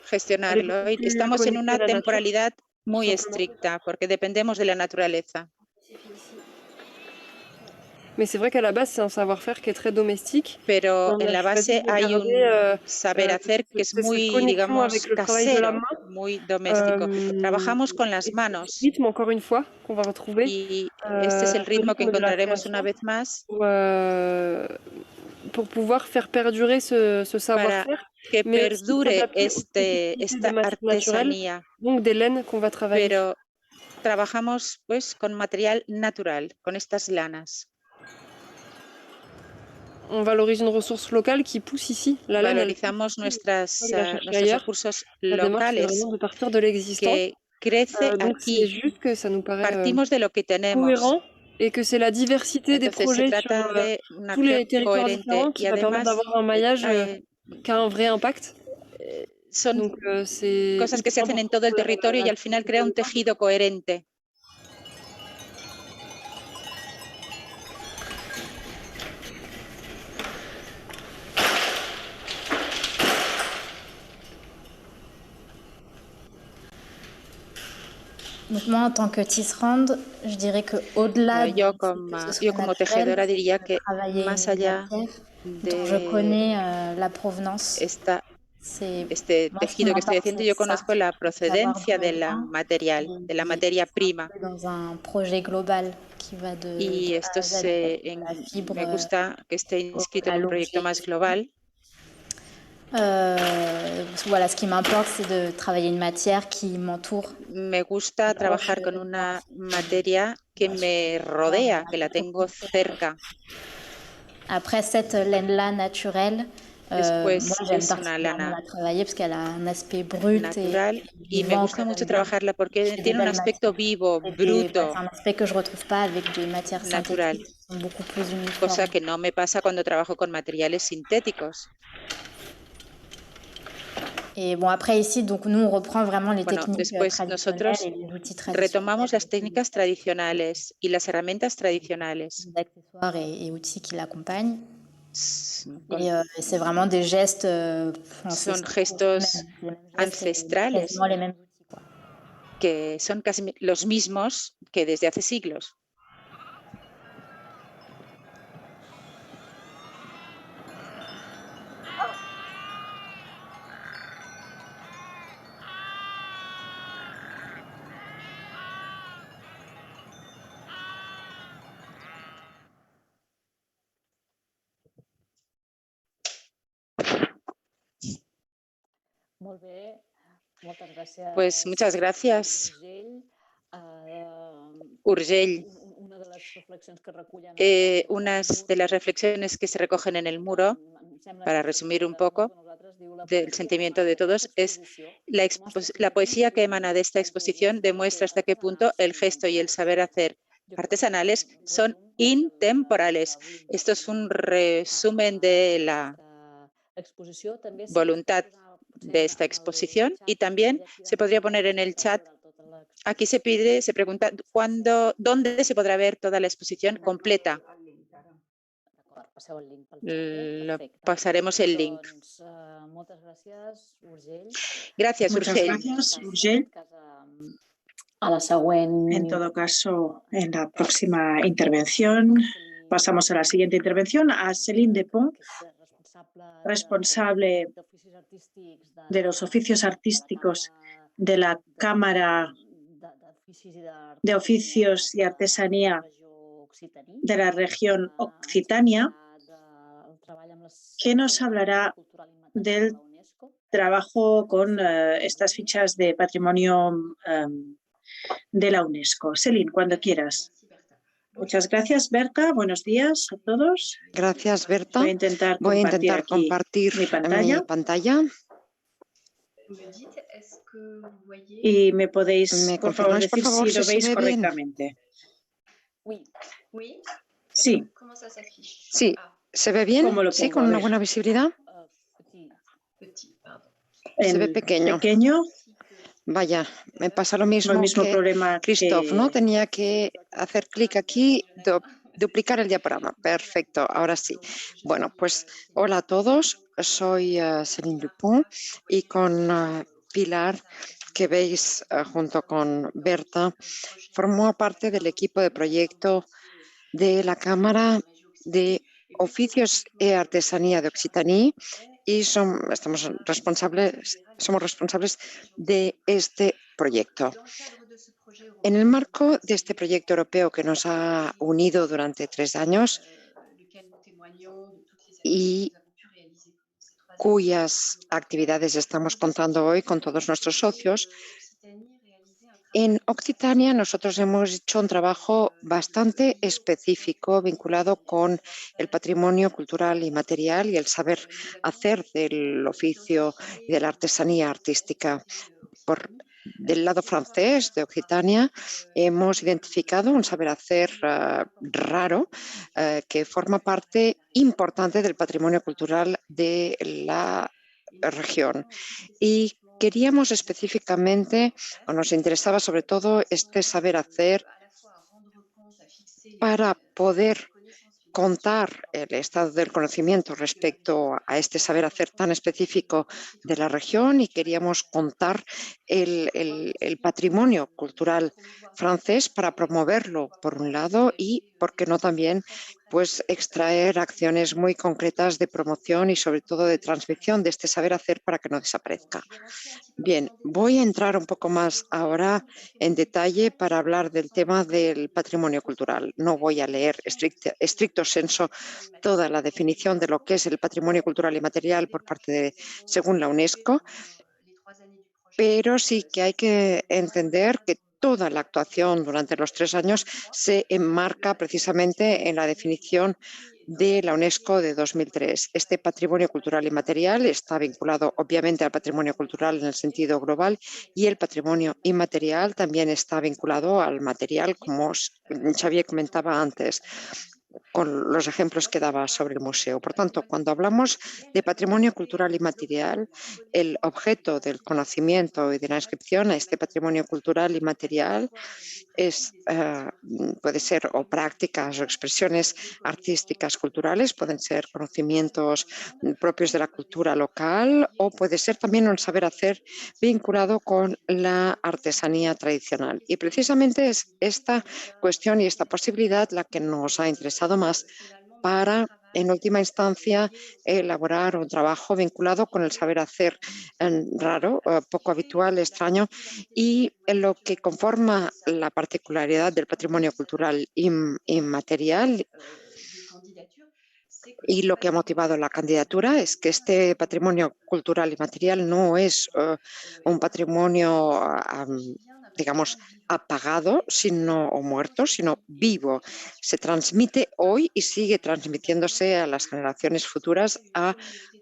gestionarlo. Estamos en una temporalidad muy estricta porque dependemos de la naturaleza. Pero en la base hay un saber hacer que es muy, digamos, casero, muy doméstico. Trabajamos con las manos y este es el ritmo que encontraremos una vez más para que perdure esta artesanía. Pero trabajamos pues con material natural, con estas lanas. Valorizamos nuestros recursos locales que crece aquí. Partimos de lo que tenemos. Entonces se trata de una acción coherente y además son cosas que se hacen en todo el territorio y al final crea un tejido coherente. Yo como tejedora diría que más allá de este tejido que estoy haciendo, yo conozco la procedencia de la materia prima. Y esto me gusta que esté inscrito en un proyecto más global. Me gusta trabajar con una materia que me rodea, que la tengo cerca. Después es una lana natural y me gusta mucho trabajarla porque tiene un aspecto vivo, bruto, natural, cosa que no me pasa cuando trabajo con materiales sintéticos. Después nosotros retomamos las técnicas tradicionales y las herramientas tradicionales. Son gestos ancestrales. que son casi los mismos que desde hace siglos. Pues muchas gracias, Urgell. Unas de las reflexiones que se recogen en el muro, para resumir un poco del sentimiento de todos, es la poesía que emana de esta exposición demuestra hasta qué punto el gesto y el saber hacer artesanales son intemporales. Esto es un resumen de la voluntad de esta exposición y también se podría poner en el chat. Aquí se pregunta dónde se podrá ver toda la exposición completa. Pasaremos el link. Gracias, Urgell. Muchas gracias, Urgell. En todo caso, en la próxima intervención, pasamos a la siguiente intervención, a Céline Dupont, responsable de los oficios artísticos de la Cámara de Oficios y Artesanía de la región Occitania, que nos hablará del trabajo con estas fichas de patrimonio de la UNESCO. Céline, cuando quieras. Muchas gracias, Berta. Buenos días a todos. Gracias, Berta. Voy a intentar compartir mi pantalla. Y me podéis, por favor, decir si lo veis correctamente. Sí. Sí, ¿se ve bien? Sí, con una buena visibilidad. Se ve pequeño. Vaya, me pasa lo mismo que Christophe, ¿no? Tenía que hacer clic aquí, duplicar el diagrama. Perfecto, ahora sí. Bueno, pues hola a todos. Soy Céline Dupont y con Pilar, que veis junto con Berta, formó parte del equipo de proyecto de la Cámara de Oficios y Artesanía de Occitanie y somos responsables de este proyecto. En el marco de este proyecto europeo que nos ha unido durante 3 años y cuyas actividades estamos contando hoy con todos nuestros socios, en Occitania nosotros hemos hecho un trabajo bastante específico vinculado con el patrimonio cultural y material y el saber hacer del oficio y de la artesanía artística. Del lado francés de Occitania hemos identificado un saber hacer raro que forma parte importante del patrimonio cultural de la región. Y queríamos específicamente, o nos interesaba sobre todo, este saber hacer para poder contar el estado del conocimiento respecto a este saber hacer tan específico de la región y queríamos contar el patrimonio cultural francés para promoverlo por un lado y, por qué no también, pues extraer acciones muy concretas de promoción y sobre todo de transmisión de este saber hacer para que no desaparezca. Bien, voy a entrar un poco más ahora en detalle para hablar del tema del patrimonio cultural. No voy a leer estricto sensu toda la definición de lo que es el patrimonio cultural y material por parte según la UNESCO, pero sí que hay que entender que toda la actuación durante los 3 años se enmarca precisamente en la definición de la UNESCO de 2003. Este patrimonio cultural y material está vinculado obviamente al patrimonio cultural en el sentido global y el patrimonio inmaterial también está vinculado al material, como Xavier comentaba antes, con los ejemplos que daba sobre el museo. Por tanto, cuando hablamos de patrimonio cultural y material, el objeto del conocimiento y de la inscripción a este patrimonio cultural y material puede ser o prácticas o expresiones artísticas culturales, pueden ser conocimientos propios de la cultura local o puede ser también un saber hacer vinculado con la artesanía tradicional. Y precisamente es esta cuestión y esta posibilidad la que nos ha interesado más para, en última instancia, elaborar un trabajo vinculado con el saber hacer raro, poco habitual, extraño, y lo que conforma la particularidad del patrimonio cultural inmaterial. Y lo que ha motivado la candidatura es que este patrimonio cultural y material no es un patrimonio, digamos, apagado o muerto, sino vivo. Se transmite hoy y sigue transmitiéndose a las generaciones futuras a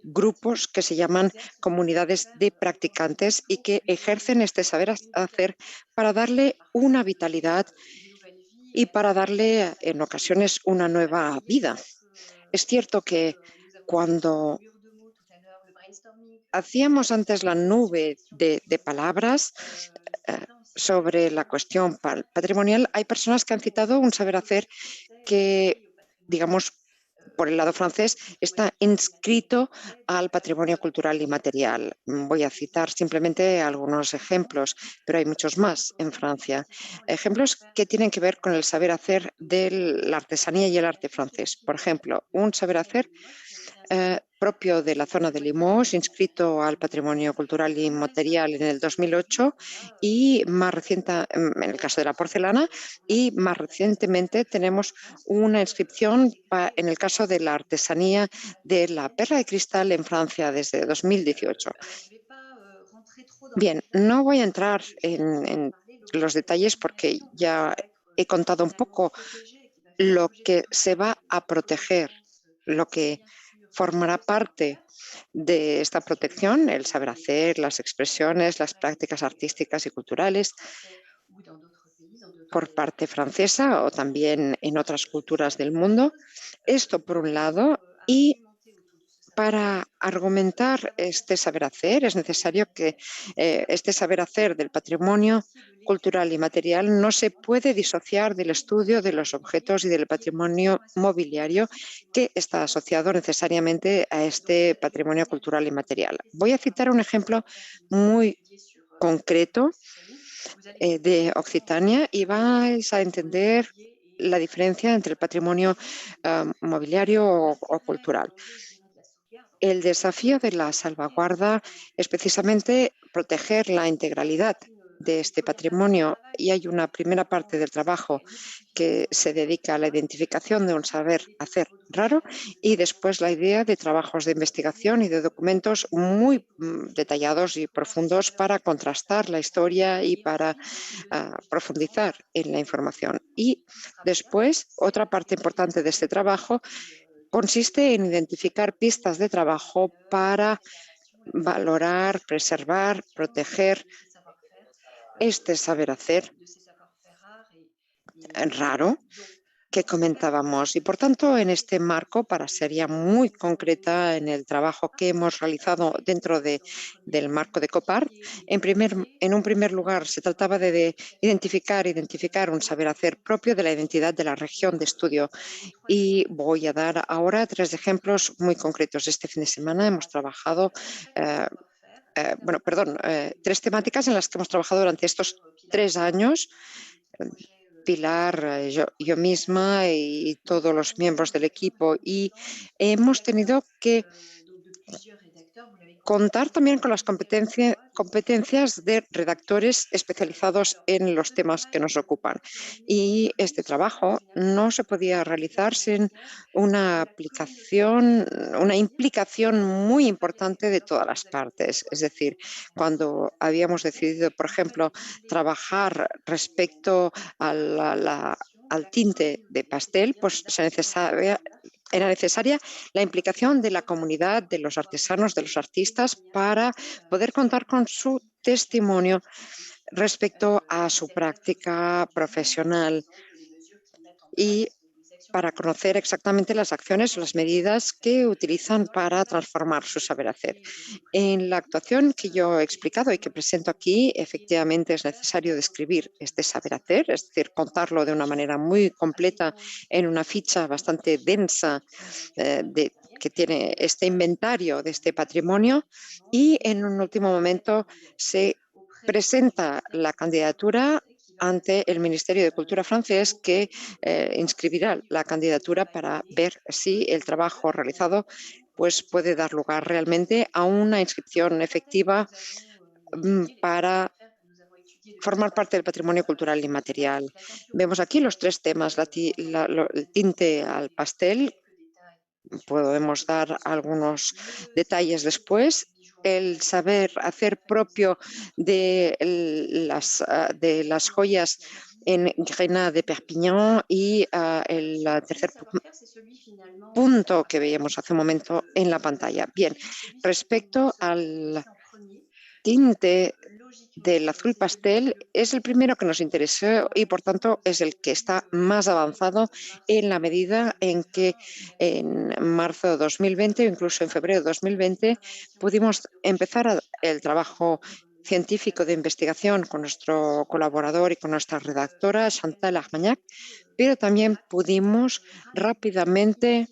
grupos que se llaman comunidades de practicantes y que ejercen este saber hacer para darle una vitalidad y para darle en ocasiones una nueva vida. Es cierto que cuando hacíamos antes la nube de palabras sobre la cuestión patrimonial, hay personas que han citado un saber hacer que, digamos, por el lado francés, está inscrito al patrimonio cultural y material. Voy a citar simplemente algunos ejemplos, pero hay muchos más en Francia. Ejemplos que tienen que ver con el saber hacer de la artesanía y el arte francés. Por ejemplo, un saber hacer propio de la zona de Limoges, inscrito al patrimonio cultural y material en el 2008 y más reciente, en el caso de la porcelana, y más recientemente tenemos una inscripción en el caso de la artesanía de la perla de cristal en Francia desde 2018. Bien, no voy a entrar en los detalles porque ya he contado un poco lo que se va a proteger, lo que formará parte de esta protección, el saber hacer, las expresiones, las prácticas artísticas y culturales por parte francesa o también en otras culturas del mundo. Esto por un lado, y para argumentar este saber hacer es necesario que este saber hacer del patrimonio cultural y material no se puede disociar del estudio de los objetos y del patrimonio mobiliario que está asociado necesariamente a este patrimonio cultural y material. Voy a citar un ejemplo muy concreto de Occitania y vais a entender la diferencia entre el patrimonio mobiliario o cultural. El desafío de la salvaguarda es precisamente proteger la integralidad de este patrimonio y hay una primera parte del trabajo que se dedica a la identificación de un saber hacer raro y después la idea de trabajos de investigación y de documentos muy detallados y profundos para contrastar la historia y para profundizar en la información. Y después, otra parte importante de este trabajo consiste en identificar pistas de trabajo para valorar, preservar, proteger este saber hacer raro que comentábamos. Y por tanto, en este marco, para ser ya muy concreta en el trabajo que hemos realizado dentro del marco de COPART, en un primer lugar se trataba de identificar un saber hacer propio de la identidad de la región de estudio. Y voy a dar ahora 3 ejemplos muy concretos. Este fin de semana hemos trabajado 3 temáticas en las que hemos trabajado durante estos 3 años. Pilar, yo misma y todos los miembros del equipo. Y hemos tenido que contar también con las competencias de redactores especializados en los temas que nos ocupan. Y este trabajo no se podía realizar sin una implicación muy importante de todas las partes. Es decir, cuando habíamos decidido, por ejemplo, trabajar respecto al tinte de pastel, pues era necesaria la implicación de la comunidad, de los artesanos, de los artistas, para poder contar con su testimonio respecto a su práctica profesional. Y para conocer exactamente las acciones o las medidas que utilizan para transformar su saber hacer. En la actuación que yo he explicado y que presento aquí, efectivamente es necesario describir este saber hacer, es decir, contarlo de una manera muy completa en una ficha bastante densa que tiene este inventario de este patrimonio, y en un último momento se presenta la candidatura ante el Ministerio de Cultura francés, que inscribirá la candidatura para ver si el trabajo realizado pues, puede dar lugar realmente a una inscripción efectiva para formar parte del patrimonio cultural inmaterial. Vemos aquí los tres temas: el tinte al pastel. Podemos dar algunos detalles después. El saber hacer propio de las joyas en Grenat de Perpignan, y el tercer punto que veíamos hace un momento en la pantalla. Bien, respecto al tinte del azul pastel, es el primero que nos interesó y por tanto es el que está más avanzado, en la medida en que en marzo de 2020 o incluso en febrero de 2020 pudimos empezar el trabajo científico de investigación con nuestro colaborador y con nuestra redactora Chantal Armagnac, pero también pudimos rápidamente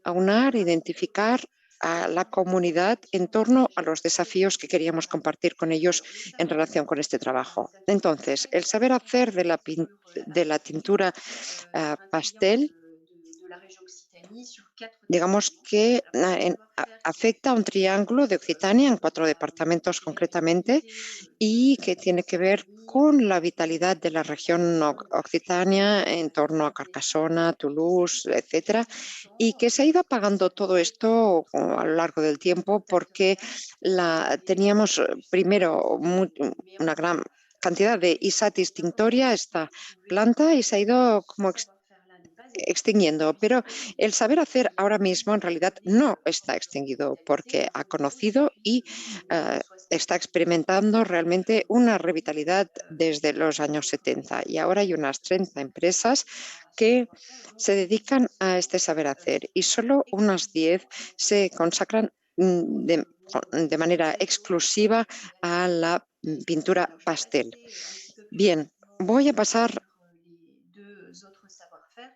aunar, identificar a la comunidad en torno a los desafíos que queríamos compartir con ellos en relación con este trabajo. Entonces, el saber hacer de la tintura pastel, digamos que afecta a un triángulo de Occitania en 4 departamentos concretamente, y que tiene que ver con la vitalidad de la región Occitania en torno a Carcassona, Toulouse, etcétera, y que se ha ido apagando todo esto a lo largo del tiempo porque teníamos primero una gran cantidad de Isatis tinctoria, esta planta, y se ha ido como extinguiendo, pero el saber hacer ahora mismo en realidad no está extinguido porque ha conocido y está experimentando realmente una revitalidad desde los años 70, y ahora hay unas 30 empresas que se dedican a este saber hacer y solo unas 10 se consagran de manera exclusiva a la pintura pastel. Bien, voy a pasar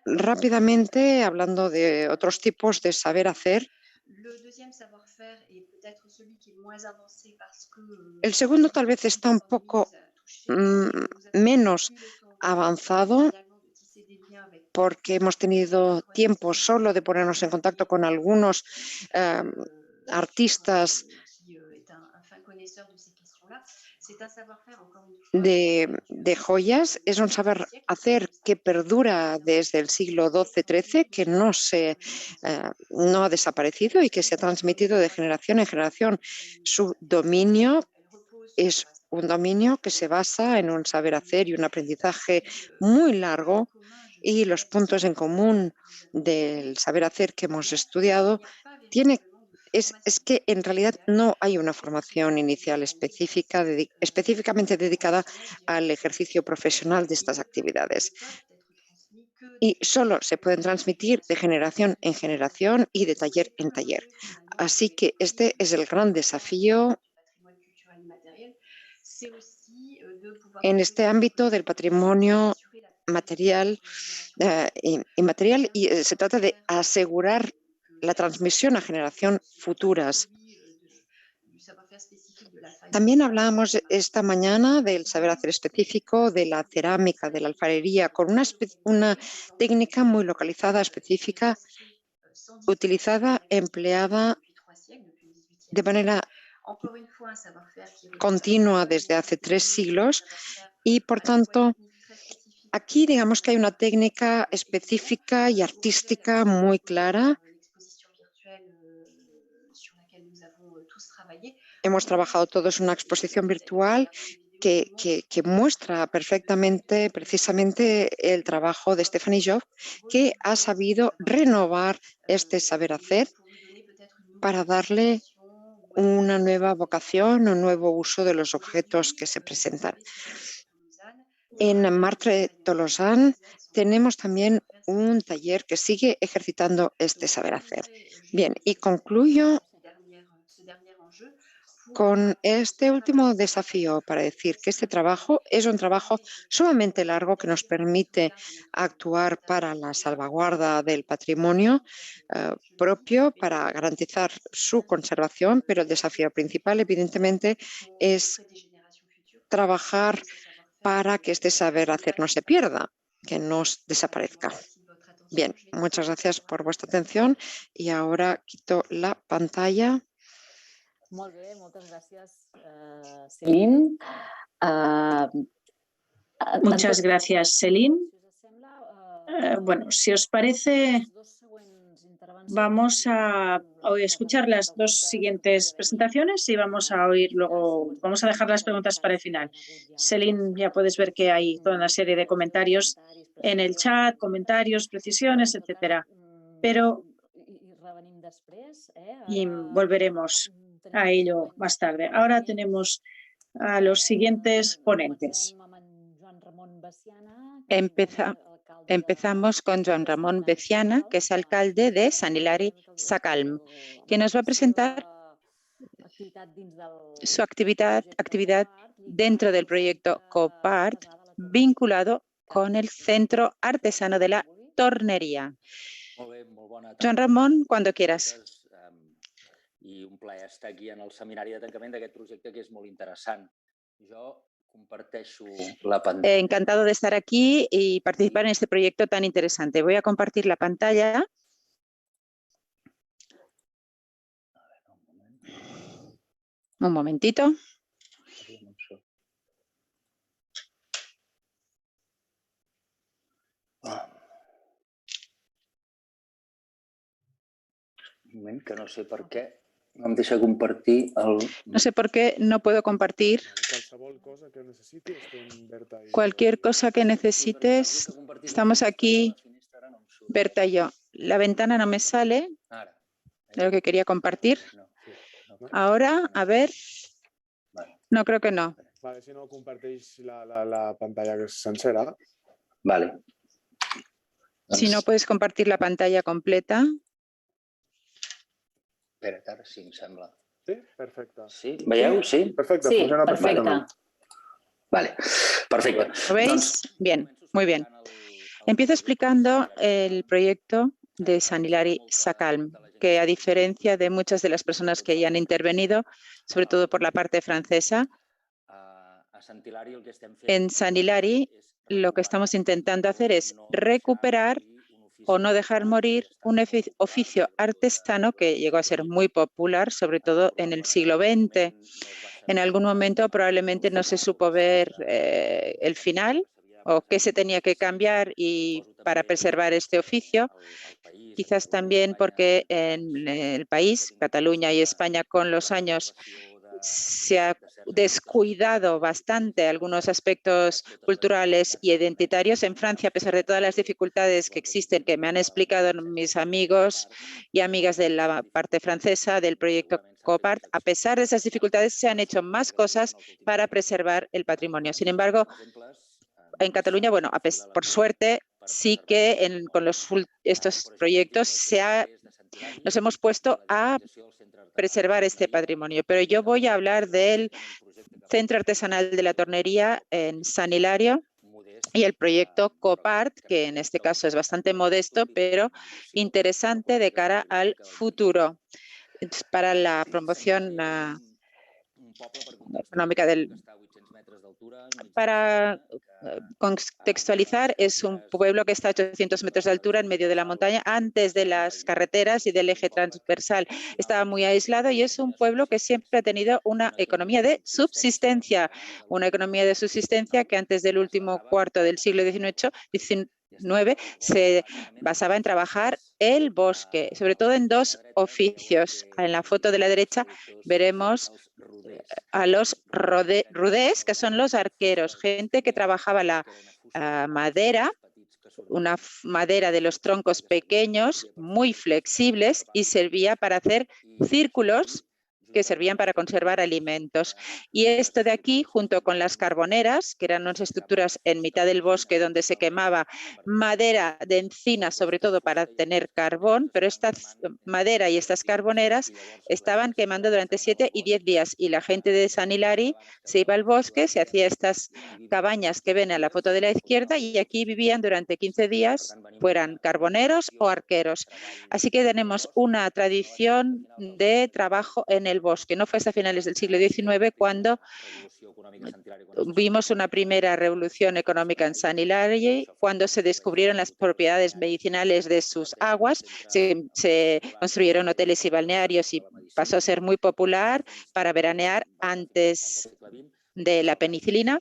rápidamente hablando de otros tipos de saber hacer. El segundo tal vez está un poco menos avanzado porque hemos tenido tiempo solo de ponernos en contacto con algunos artistas de joyas. Es un saber hacer que perdura desde el siglo XII-XIII, que no ha desaparecido y que se ha transmitido de generación en generación. Su dominio es un dominio que se basa en un saber hacer y un aprendizaje muy largo, y los puntos en común del saber hacer que hemos estudiado es que en realidad no hay una formación inicial específicamente dedicada al ejercicio profesional de estas actividades, y solo se pueden transmitir de generación en generación y de taller en taller. Así que este es el gran desafío en este ámbito del patrimonio material inmaterial, y se trata de asegurar la transmisión a generaciones futuras. También hablábamos esta mañana del saber hacer específico de la cerámica, de la alfarería, con una técnica muy localizada, específica, utilizada, empleada de manera continua desde hace 3 siglos, y por tanto aquí digamos que hay una técnica específica y artística muy clara. Hemos trabajado todos en una exposición virtual que muestra perfectamente, precisamente, el trabajo de Stéphanie Job, que ha sabido renovar este saber hacer para darle una nueva vocación, un nuevo uso de los objetos que se presentan. En Martre-Tolosan tenemos también un taller que sigue ejercitando este saber hacer. Bien, y concluyo con este último desafío para decir que este trabajo es un trabajo sumamente largo que nos permite actuar para la salvaguarda del patrimonio propio, para garantizar su conservación, pero el desafío principal, evidentemente, es trabajar para que este saber hacer no se pierda, que no desaparezca. Bien, muchas gracias por vuestra atención y ahora quito la pantalla. Molt bé, moltes gràcies, Celine. Muchas gracias, Celine. Bueno, si os parece, vamos a escuchar las dos siguientes presentaciones y vamos a dejar las preguntas para el final. Celine, ya puedes ver que hay toda una serie de comentarios en el chat, comentarios, precisiones, etcétera. Pero y volveremos a ello más tarde. Ahora tenemos a los siguientes ponentes. Empezamos con Joan Ramon Veciana, que es alcalde de Sant Hilari Sacalm, que nos va a presentar su actividad dentro del proyecto Copart, vinculado con el Centro Artesano de la Tornería. Joan Ramon, cuando quieras. I un plaer estar aquí en el seminari de tancament d'aquest projecte que és molt interessant. Jo comparteixo la pantalla. Encantado de estar aquí y participar en este proyecto tan interesante. Voy a compartir la pantalla. Un momentito. Un moment, que no sé per què no em deixa compartir el... No sé por qué no puedo compartir. Cualquier cosa que necesites, estamos aquí, Berta y yo. La ventana no me sale de lo que quería compartir. Ahora, a ver. No, creo que no. Vale, si no comparteix la pantalla que és sencera. Vale. Si no puedes compartir la pantalla completa. Espera't, ara sí, em sembla. Sí? Perfecte. Sí? Veieu? Sí? Perfecte, Sí, funciona perfectament. Vale, perfecte. ¿Lo veis? Bien, muy bien. Empiezo explicando el proyecto de Sant Hilari Sacalm, que a diferencia de muchas de las personas que ya han intervenido, sobre todo por la parte francesa, en Sant Hilari lo que estamos intentando hacer es recuperar o no dejar morir un oficio artesano que llegó a ser muy popular, sobre todo en el siglo XX. En algún momento probablemente no se supo ver el final o qué se tenía que cambiar para preservar este oficio. Quizás también porque en el país, Cataluña y España, con los años se ha descuidado bastante algunos aspectos culturales y identitarios. En Francia, a pesar de todas las dificultades que existen, que me han explicado mis amigos y amigas de la parte francesa del proyecto Copart, a pesar de esas dificultades se han hecho más cosas para preservar el patrimonio. Sin embargo, en Cataluña, bueno, por suerte, sí que con estos proyectos nos hemos puesto a preservar este patrimonio. Pero yo voy a hablar del Centro Artesanal de la Tornería en Sant Hilari y el proyecto Copart, que en este caso es bastante modesto, pero interesante de cara al futuro para la promoción económica Para contextualizar, es un pueblo que está a 800 metros de altura en medio de la montaña, antes de las carreteras y del eje transversal. Estaba muy aislado y es un pueblo que siempre ha tenido una economía de subsistencia, que antes del último cuarto del siglo XIX se basaba en trabajar el bosque, sobre todo en dos oficios. En la foto de la derecha veremos a los rodés, que son los arqueros, gente que trabajaba la madera, una madera de los troncos pequeños, muy flexibles, y servía para hacer círculos que servían para conservar alimentos. Y esto de aquí, junto con las carboneras, que eran unas estructuras en mitad del bosque donde se quemaba madera de encina, sobre todo para tener carbón, pero esta madera y estas carboneras estaban quemando durante 7 y 10 días y la gente de San Hilari se iba al bosque, se hacía estas cabañas que ven a la foto de la izquierda y aquí vivían durante 15 días, fueran carboneros o arqueros. Así que tenemos una tradición de trabajo en el bosque. No fue hasta finales del siglo XIX cuando vimos una primera revolución económica en San Hilari, cuando se descubrieron las propiedades medicinales de sus aguas, se construyeron hoteles y balnearios y pasó a ser muy popular para veranear antes de la penicilina.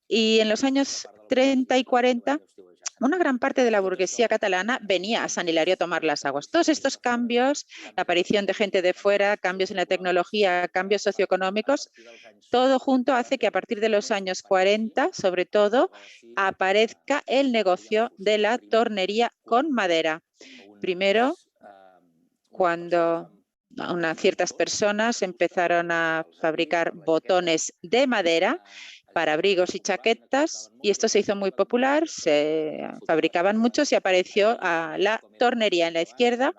Y en los años 30 y 40, una gran parte de la burguesía catalana venía a San Hilari a tomar las aguas. Todos estos cambios, la aparición de gente de fuera, cambios en la tecnología, cambios socioeconómicos, todo junto hace que a partir de los años 40, sobre todo, aparezca el negocio de la tornería con madera. Primero, cuando ciertas personas empezaron a fabricar botones de madera para abrigos y chaquetas, y esto se hizo muy popular, se fabricaban muchos y apareció la tornería en la izquierda.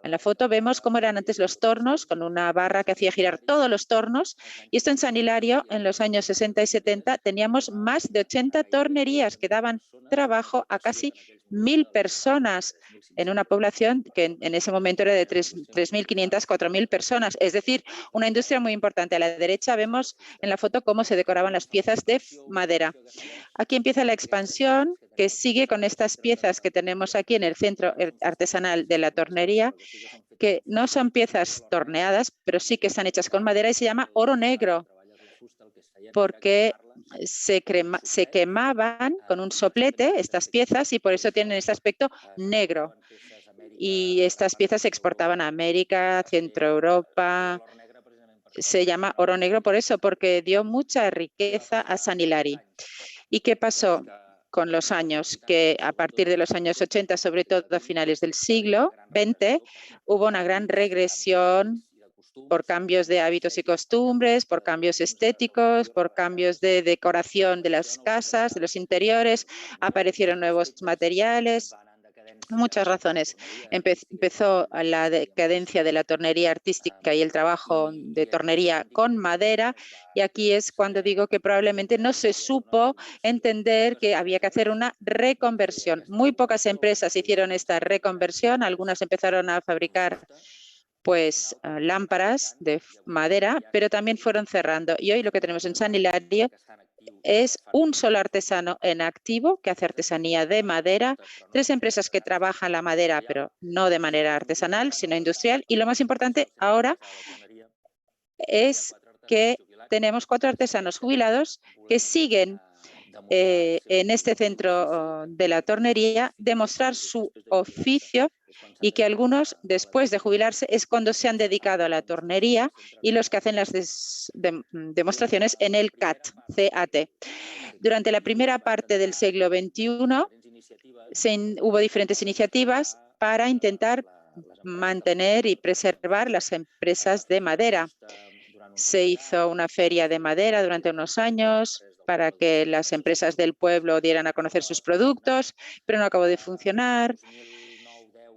En la foto vemos cómo eran antes los tornos, con una barra que hacía girar todos los tornos. Y esto en San Hilario, en los años 60 y 70, teníamos más de 80 tornerías que daban trabajo a casi 1.000 personas en una población que en ese momento era de 3.500, 4.000 personas. Es decir, una industria muy importante. A la derecha vemos en la foto cómo se decoraban las piezas de madera. Aquí empieza la expansión, que sigue con estas piezas que tenemos aquí en el centro artesanal de la tornería, que no son piezas torneadas, pero sí que están hechas con madera y se llama oro negro, porque se quemaban con un soplete estas piezas y por eso tienen este aspecto negro. Y estas piezas se exportaban a América, Centro Europa. Se llama oro negro por eso, porque dio mucha riqueza a San Hilari. ¿Y qué pasó con los años? Que a partir de los años 80, sobre todo a finales del siglo XX, hubo una gran regresión por cambios de hábitos y costumbres, por cambios estéticos, por cambios de decoración de las casas, de los interiores, aparecieron nuevos materiales. Muchas razones. Empezó la decadencia de la tornería artística y el trabajo de tornería con madera, y aquí es cuando digo que probablemente no se supo entender que había que hacer una reconversión. Muy pocas empresas hicieron esta reconversión, algunas empezaron a fabricar pues lámparas de madera, pero también fueron cerrando. Y hoy lo que tenemos en San Hilario es un solo artesano en activo que hace artesanía de madera, 3 empresas que trabajan la madera, pero no de manera artesanal, sino industrial. Y lo más importante ahora es que tenemos 4 artesanos jubilados que siguen en este centro de la tornería demostrar su oficio, y que algunos después de jubilarse es cuando se han dedicado a la tornería y los que hacen las demostraciones en el CAT. Durante la primera parte del siglo XXI hubo diferentes iniciativas para intentar mantener y preservar las empresas de madera. Se hizo una feria de madera durante unos años para que las empresas del pueblo dieran a conocer sus productos, pero no acabó de funcionar.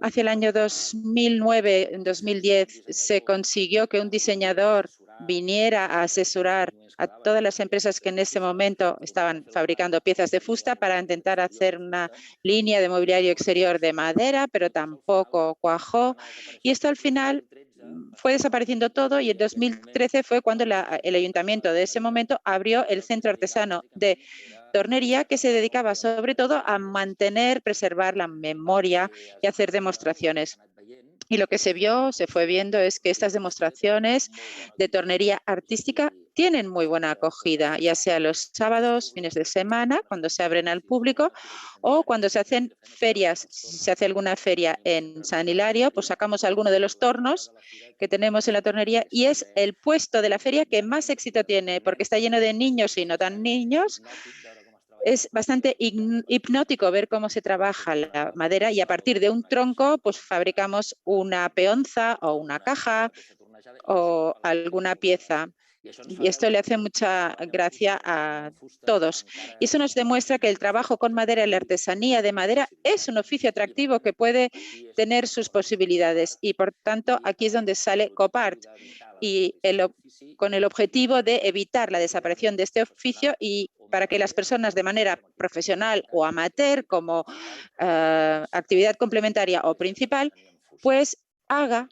Hacia el año 2009, en 2010, se consiguió que un diseñador viniera a asesorar a todas las empresas que en ese momento estaban fabricando piezas de fusta para intentar hacer una línea de mobiliario exterior de madera, pero tampoco cuajó. Y esto al final fue desapareciendo todo, y en 2013 fue cuando el ayuntamiento de ese momento abrió el Centro Artesano de Tornería, que se dedicaba sobre todo a mantener, preservar la memoria y hacer demostraciones. Y lo que se fue viendo es que estas demostraciones de tornería artística tienen muy buena acogida, ya sea los sábados, fines de semana, cuando se abren al público, o cuando se hacen ferias. Si se hace alguna feria en San Hilario, pues sacamos alguno de los tornos que tenemos en la tornería y es el puesto de la feria que más éxito tiene, porque está lleno de niños y no tan niños. Es bastante hipnótico ver cómo se trabaja la madera, y a partir de un tronco pues fabricamos una peonza o una caja o alguna pieza. Y esto le hace mucha gracia a todos. Y eso nos demuestra que el trabajo con madera y la artesanía de madera es un oficio atractivo que puede tener sus posibilidades. Y por tanto, aquí es donde sale Copart, y con el objetivo de evitar la desaparición de este oficio y para que las personas de manera profesional o amateur, como actividad complementaria o principal, pues haga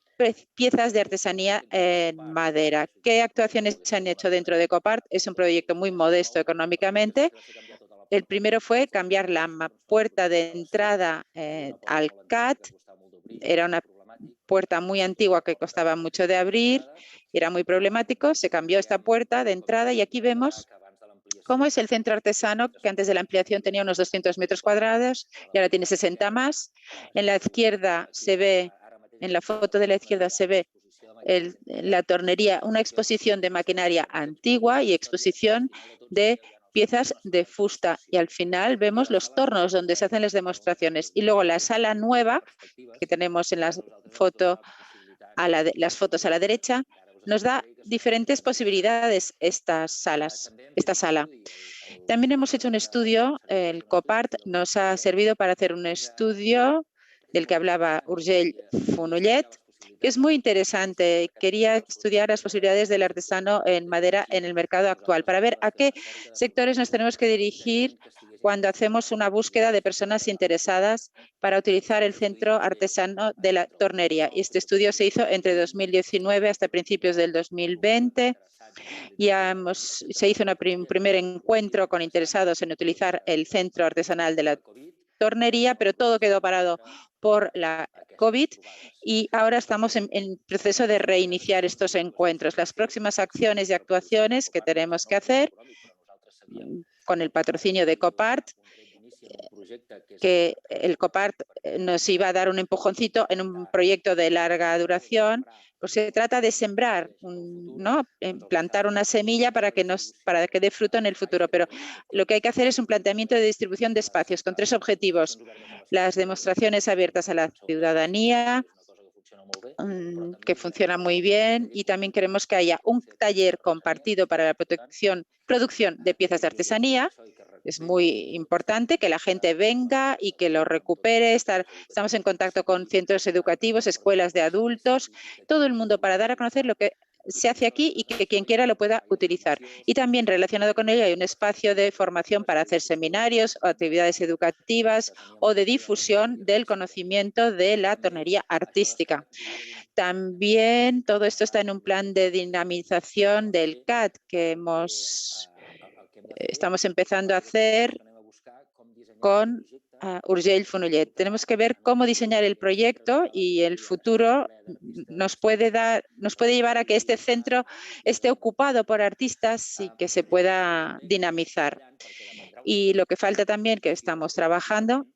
piezas de artesanía en madera. ¿Qué actuaciones se han hecho dentro de Copart? Es un proyecto muy modesto económicamente. El primero fue cambiar la puerta de entrada al CAT. Era una puerta muy antigua que costaba mucho de abrir, era muy problemático. Se cambió esta puerta de entrada y aquí vemos cómo es el centro artesano, que antes de la ampliación tenía unos 200 metros cuadrados y ahora tiene 60 más. En la izquierda se ve, en la foto de la izquierda se ve la tornería, una exposición de maquinaria antigua y exposición de piezas de fusta. Y al final vemos los tornos donde se hacen las demostraciones. Y luego la sala nueva, que tenemos en las fotos a la derecha, nos da diferentes posibilidades esta sala. También hemos hecho un estudio, el Copart nos ha servido para hacer un estudio del que hablaba Urgell Fonollet, que es muy interesante. Quería estudiar las posibilidades del artesano en madera en el mercado actual para ver a qué sectores nos tenemos que dirigir cuando hacemos una búsqueda de personas interesadas para utilizar el centro artesano de la tornería. Este estudio se hizo entre 2019 hasta principios del 2020. Se hizo un primer encuentro con interesados en utilizar el centro artesanal de la tornería, pero todo quedó parado por la COVID y ahora estamos en proceso de reiniciar estos encuentros. Las próximas acciones y actuaciones que tenemos que hacer con el patrocinio de Copart, que el Copart nos iba a dar un empujoncito en un proyecto de larga duración, pues se trata de sembrar, plantar una semilla para que dé fruto en el futuro. Pero lo que hay que hacer es un planteamiento de distribución de espacios con 3 objetivos. Las demostraciones abiertas a la ciudadanía, que funciona muy bien, y también queremos que haya un taller compartido para la producción de piezas de artesanía. Es muy importante que la gente venga y que lo recupere. Estamos en contacto con centros educativos, escuelas de adultos, todo el mundo para dar a conocer lo que se hace aquí y que quien quiera lo pueda utilizar. Y también relacionado con ello hay un espacio de formación para hacer seminarios o actividades educativas o de difusión del conocimiento de la tornería artística. También todo esto está en un plan de dinamización del CAT que estamos empezando a hacer con Urgell Fonollet. Tenemos que ver cómo diseñar el proyecto y el futuro nos puede llevar a que este centro esté ocupado por artistas y que se pueda dinamizar. Y lo que falta también, que estamos trabajando,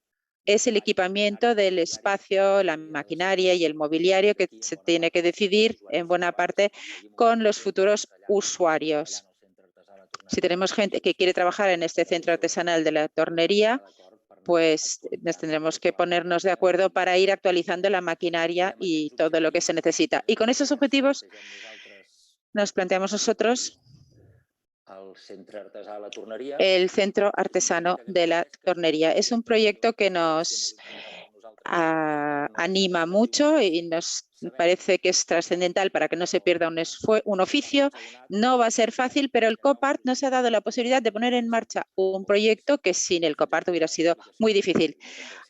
es el equipamiento del espacio, la maquinaria y el mobiliario que se tiene que decidir en buena parte con los futuros usuarios. Si tenemos gente que quiere trabajar en este centro artesanal de la tornería, pues nos tendremos que ponernos de acuerdo para ir actualizando la maquinaria y todo lo que se necesita. Y con esos objetivos nos planteamos nosotros el Centro Artesano de la Tornería. Es un proyecto que nos anima mucho y nos parece que es trascendental para que no se pierda un oficio. No va a ser fácil, pero el Copart nos ha dado la posibilidad de poner en marcha un proyecto que sin el Copart hubiera sido muy difícil.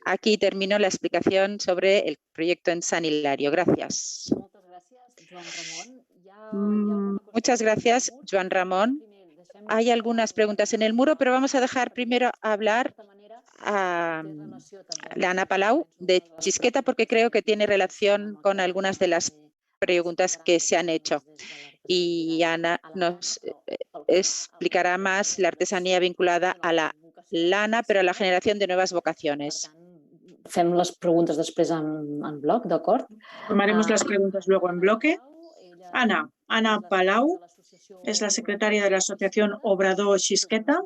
Aquí termino la explicación sobre el proyecto en San Hilario. Gracias. Muchas gracias, Joan Ramón. Hay algunas preguntas en el muro, pero vamos a dejar primero hablar a Ana Palau de Xisqueta porque creo que tiene relación con algunas de las preguntas que se han hecho. Y Ana nos explicará más la artesanía vinculada a la lana, pero a la generación de nuevas vocaciones. Fem les preguntes després en bloc, d'acord? Tomaremos las preguntas luego en bloque. Ana Palau es la secretaria de la Asociación Obrador Xisqueta.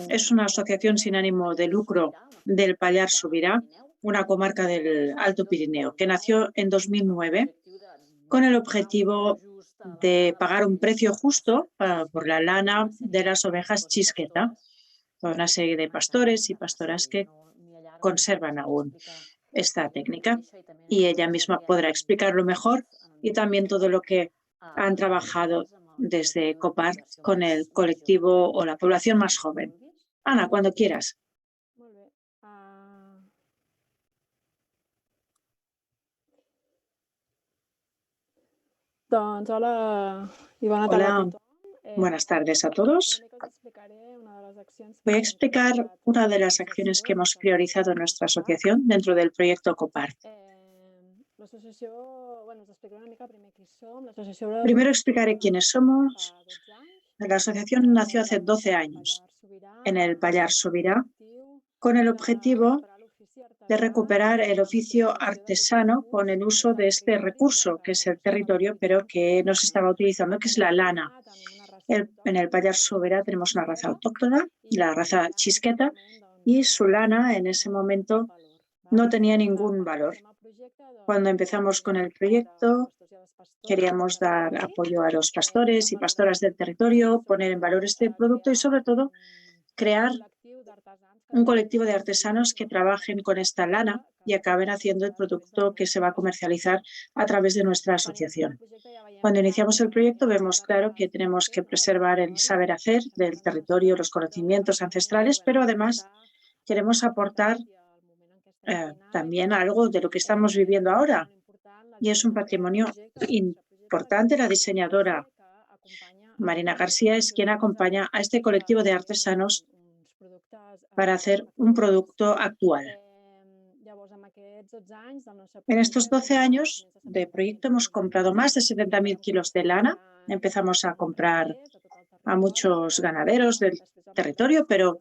Es una asociación sin ánimo de lucro del Pallars Sobirà, una comarca del Alto Pirineo, que nació en 2009 con el objetivo de pagar un precio justo por la lana de las ovejas chisqueta. Una serie de pastores y pastoras que conservan aún esta técnica y ella misma podrá explicarlo mejor y también todo lo que han trabajado desde Copart con el colectivo o la población más joven. Ana, cuando quieras. Hola, buenas tardes a todos. Voy a explicar una de las acciones que hemos priorizado en nuestra asociación dentro del proyecto Copart. Primero explicaré quiénes somos. La asociación nació hace 12 años en el Pallars Sobirà con el objetivo de recuperar el oficio artesano con el uso de este recurso, que es el territorio, pero que no se estaba utilizando, que es la lana. En el Pallars Sobirà tenemos una raza autóctona, la raza chisqueta, y su lana en ese momento no tenía ningún valor. Cuando empezamos con el proyecto, queríamos dar apoyo a los pastores y pastoras del territorio, poner en valor este producto y, sobre todo, crear un colectivo de artesanos que trabajen con esta lana y acaben haciendo el producto que se va a comercializar a través de nuestra asociación. Cuando iniciamos el proyecto vemos claro que tenemos que preservar el saber hacer del territorio, los conocimientos ancestrales, pero además queremos aportar también algo de lo que estamos viviendo ahora, y es un patrimonio importante. La diseñadora Marina García es quien acompaña a este colectivo de artesanos para hacer un producto actual. En estos 12 años de proyecto hemos comprado más de 70.000 kilos de lana. Empezamos a comprar a muchos ganaderos del territorio, pero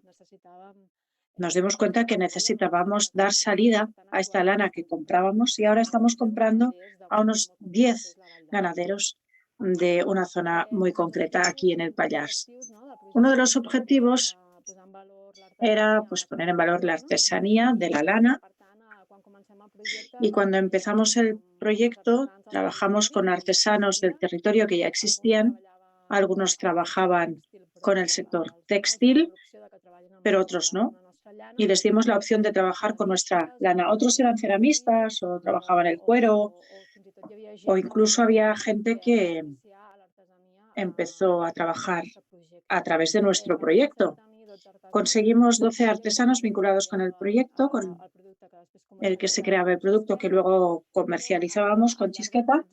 nos dimos cuenta que necesitábamos dar salida a esta lana que comprábamos y ahora estamos comprando a unos 10 ganaderos de una zona muy concreta aquí en el Pallars. Uno de los objetivos era poner en valor la artesanía de la lana, y cuando empezamos el proyecto trabajamos con artesanos del territorio que ya existían. Algunos trabajaban con el sector textil, pero otros no. Y les dimos la opción de trabajar con nuestra lana. Otros eran ceramistas o trabajaban el cuero, o incluso había gente que empezó a trabajar a través de nuestro proyecto. Conseguimos 12 artesanos vinculados con el proyecto, con el que se creaba el producto que luego comercializábamos con Chisqueta,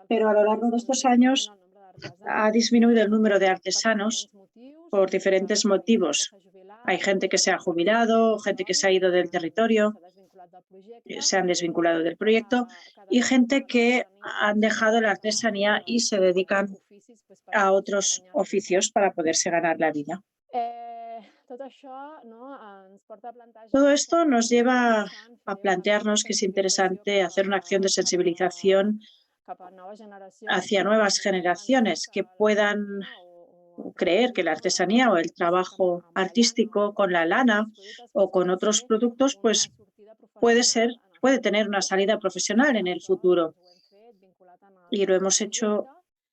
pero a lo largo de estos años ha disminuido el número de artesanos por diferentes motivos. Hay gente que se ha jubilado, gente que se ha ido del territorio, se han desvinculado del proyecto, y gente que han dejado la artesanía y se dedican a otros oficios para poderse ganar la vida. Todo esto nos lleva a plantearnos que es interesante hacer una acción de sensibilización hacia nuevas generaciones que puedan creer que la artesanía o el trabajo artístico con la lana o con otros productos puede tener una salida profesional en el futuro. Y lo hemos hecho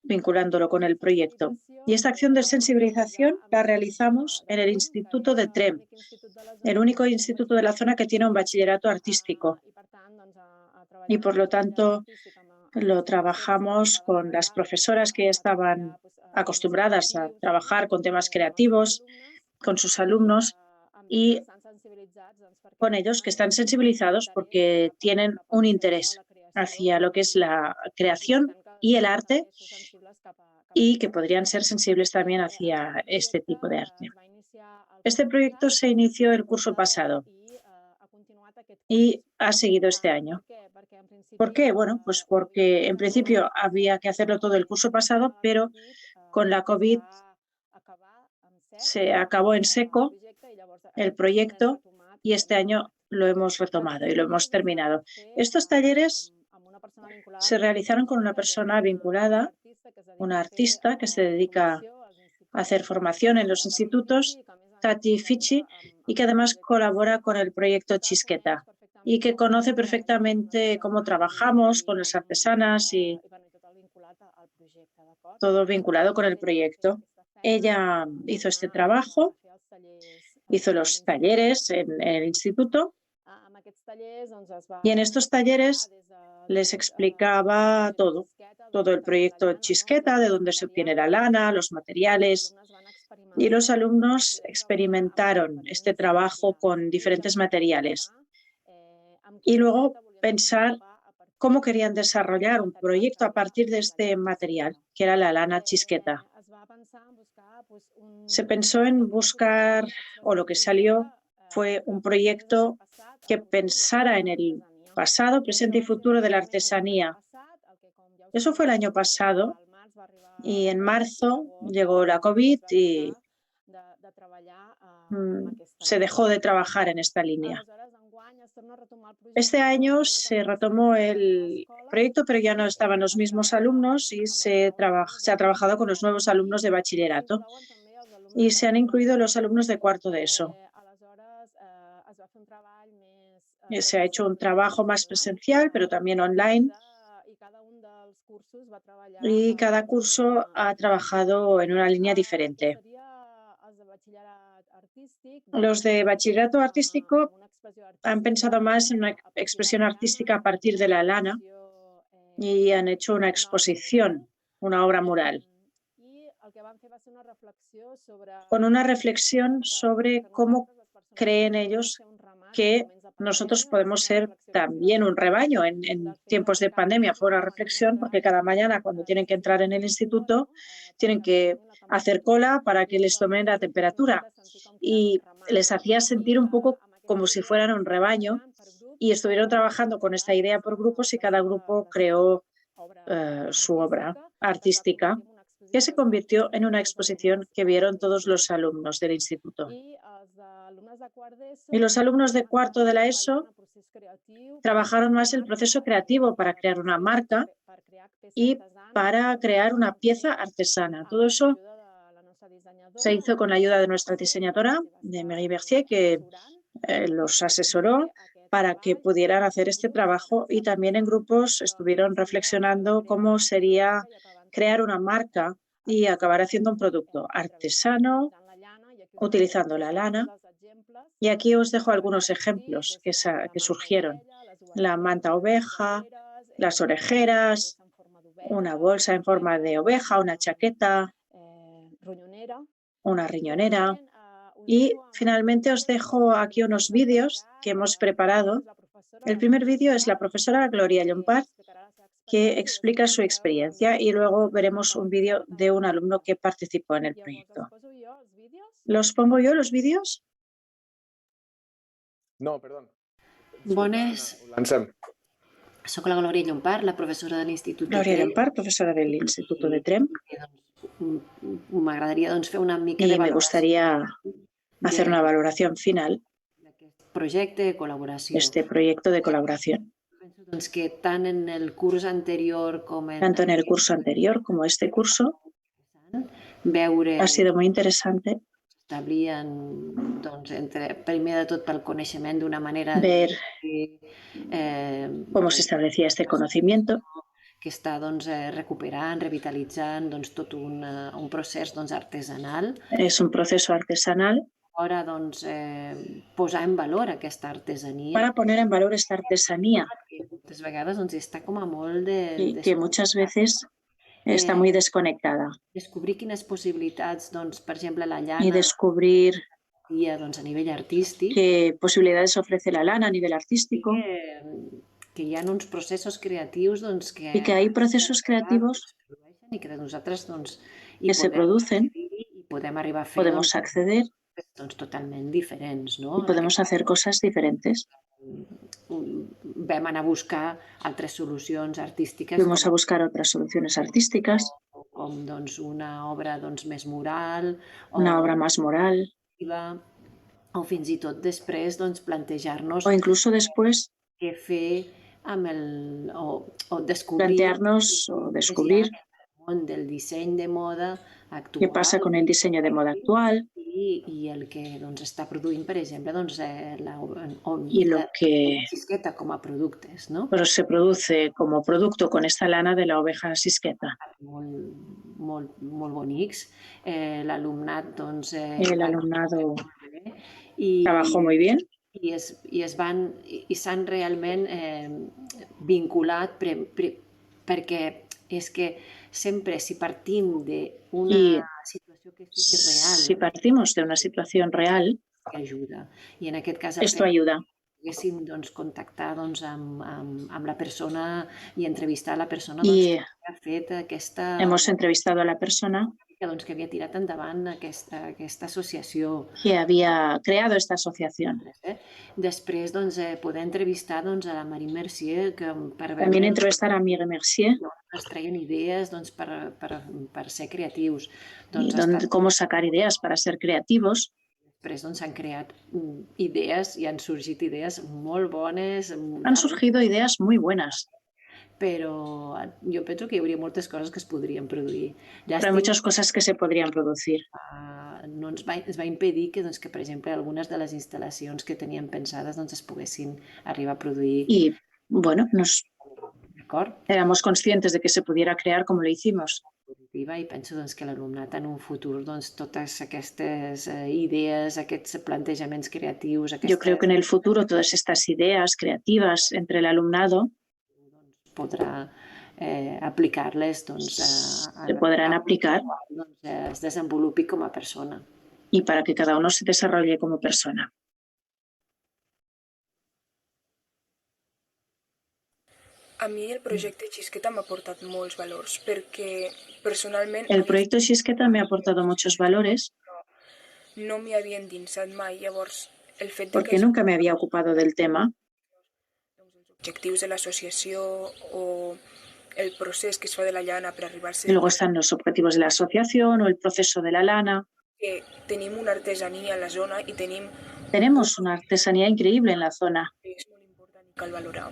vinculándolo con el proyecto. Y esta acción de sensibilización la realizamos en el Instituto de Tremp, el único instituto de la zona que tiene un bachillerato artístico. Y por lo tanto lo trabajamos con las profesoras que estaban acostumbradas a trabajar con temas creativos, con sus alumnos y con ellos que están sensibilizados porque tienen un interés hacia lo que es la creación y el arte, y que podrían ser sensibles también hacia este tipo de arte. Este proyecto se inició el curso pasado y ha seguido este año. ¿Por qué? Bueno, pues porque en principio había que hacerlo todo el curso pasado, pero con la COVID se acabó en seco el proyecto y este año lo hemos retomado y lo hemos terminado. Estos talleres se realizaron con una persona vinculada, una artista que se dedica a hacer formación en los institutos, Tati Fichi, y que además colabora con el proyecto Chisqueta y que conoce perfectamente cómo trabajamos con las artesanas y todo vinculado con el proyecto. Ella hizo este trabajo, hizo los talleres en el instituto y en estos talleres les explicaba todo el proyecto Chisqueta, de dónde se obtiene la lana, los materiales, y los alumnos experimentaron este trabajo con diferentes materiales. Y luego pensar cómo querían desarrollar un proyecto a partir de este material, que era la lana Chisqueta. Se pensó en buscar, o lo que salió fue un proyecto que pensara en el pasado, presente y futuro de la artesanía. Eso fue el año pasado y en marzo llegó la COVID y se dejó de trabajar en esta línea. Este año se retomó el proyecto, pero ya no estaban los mismos alumnos y se ha trabajado con los nuevos alumnos de bachillerato y se han incluido los alumnos de cuarto de ESO. Se ha hecho un trabajo más presencial, pero también online, y cada curso ha trabajado en una línea diferente. Los de bachillerato artístico han pensado más en una expresión artística a partir de la lana y han hecho una exposición, una obra mural, con una reflexión sobre cómo creen ellos que nosotros podemos ser también un rebaño en tiempos de pandemia. Fue una reflexión porque cada mañana cuando tienen que entrar en el instituto tienen que hacer cola para que les tomen la temperatura y les hacía sentir un poco como si fueran un rebaño y estuvieron trabajando con esta idea por grupos y cada grupo creó su obra artística que se convirtió en una exposición que vieron todos los alumnos del instituto. Y los alumnos de cuarto de la ESO trabajaron más el proceso creativo para crear una marca y para crear una pieza artesana. Todo eso se hizo con la ayuda de nuestra diseñadora, de Marie Bercier, que los asesoró para que pudieran hacer este trabajo, y también en grupos estuvieron reflexionando cómo sería crear una marca y acabar haciendo un producto artesano utilizando la lana. Y aquí os dejo algunos ejemplos que surgieron. La manta oveja, las orejeras, una bolsa en forma de oveja, una chaqueta, una riñonera. Y finalmente os dejo aquí unos vídeos que hemos preparado. El primer vídeo es la profesora Gloria Llompart, que explica su experiencia, y luego veremos un vídeo de un alumno que participó en el proyecto. ¿Los pongo yo, los vídeos? No, perdón. Bones. Soc la Glòria Llompart, la professora de l'Institut de Trem. Glòria Llompart, profesora del Instituto de Trem. M'agradaria fer una mica de valoració. Me gustaría hacer una valoración final de este proyecto de colaboración. Doncs que tant en el curs anterior com tanto en el curso anterior como este curso ha sido muy interesante primer de tot pel coneixement d'una manera ver cómo se establecía este conocimiento que està recuperant, revitalitzant tot un procés artesanal. Es un proceso artesanal para posar en valor aquesta artesania. Para poner en valor esta artesanía. Moltes vegades està com a molt y que muchas veces está muy desconectada. Descobrir quines possibilitats, per exemple, la llana y descubrir a nivell artístic. Qué posibilidades ofrece la lana a nivel artístico. Que hi ha uns processos creatius y que hay procesos creativos i que nosaltres que se producen i podem arribar a fer podemos acceder totalment diferents, no? Y podemos hacer cosas diferentes. Vam anar a buscar altres solucions artístiques. Fuimos a buscar otras soluciones artísticas. Com una obra més moral. Una obra más moral. O fins i tot després plantejar-nos. O incluso después. Què fer amb o descobrir. Plantearnos o descubrir. Del disseny de moda actual. ¿Qué pasa con el diseño de moda actual? I el que està produint, per exemple, y lo que Chisqueta com a productes, no? Pero se produce como producto con esta lana de la oveja Chisqueta. Molt molt bonics. L'alumnat, doncs... El alumnado trabajó muy bien. I s'han realment vinculat perquè és que sempre si partim d'una situació que sigui real... Si partimos de una situación real, ajuda. I en aquest cas esto ayuda. Poguéssim contactar amb la persona i entrevistar la persona que ha fet aquesta... Hemos entrevistado a la persona que havia tirat endavant aquesta associació. Que havia creado esta asociación. Després, poder entrevistar a la Marie Mercier. También entrevistar a Marie Mercier. Es treien idees per ser creatius. Cómo sacar ideas para ser creativos. Després s'han creat idees i han sorgit idees molt bones. Han surgido ideas muy buenas. Però jo penso que hi hauria moltes coses que es podrien produir. Pero hay muchas cosas que se podrían producir. No ens va impedir que, per exemple, algunes de les instal·lacions que teníem pensades es poguessin arribar a produir. Y, bueno, éramos conscientes de que se pudiera crear como lo hicimos. I penso que l'alumnat en un futur, totes aquestes idees, aquests plantejaments creatius... Yo creo que en el futuro todas estas ideas creativas entre el alumnado podrà aplicar-les, se podrán aplicar es desenvolupi com a persona. Y para que cada uno se desarrolle como persona. A mi el projecte Xisqueta m'ha aportat molts valors perquè personalment... El proyecto Xisqueta me ha aportado muchos valores. No m'hi havia endinsat mai, llavors el fet de porque nunca me había ocupado del tema. Objectius de l'associació o el procés que es fa de la llana per arribar-se... Luego están los objetivos de la asociación o el proceso de la lana. Que tenim una artesanía en la zona i tenim... Tenemos una artesanía increíble en la zona. És molt important i cal valorar.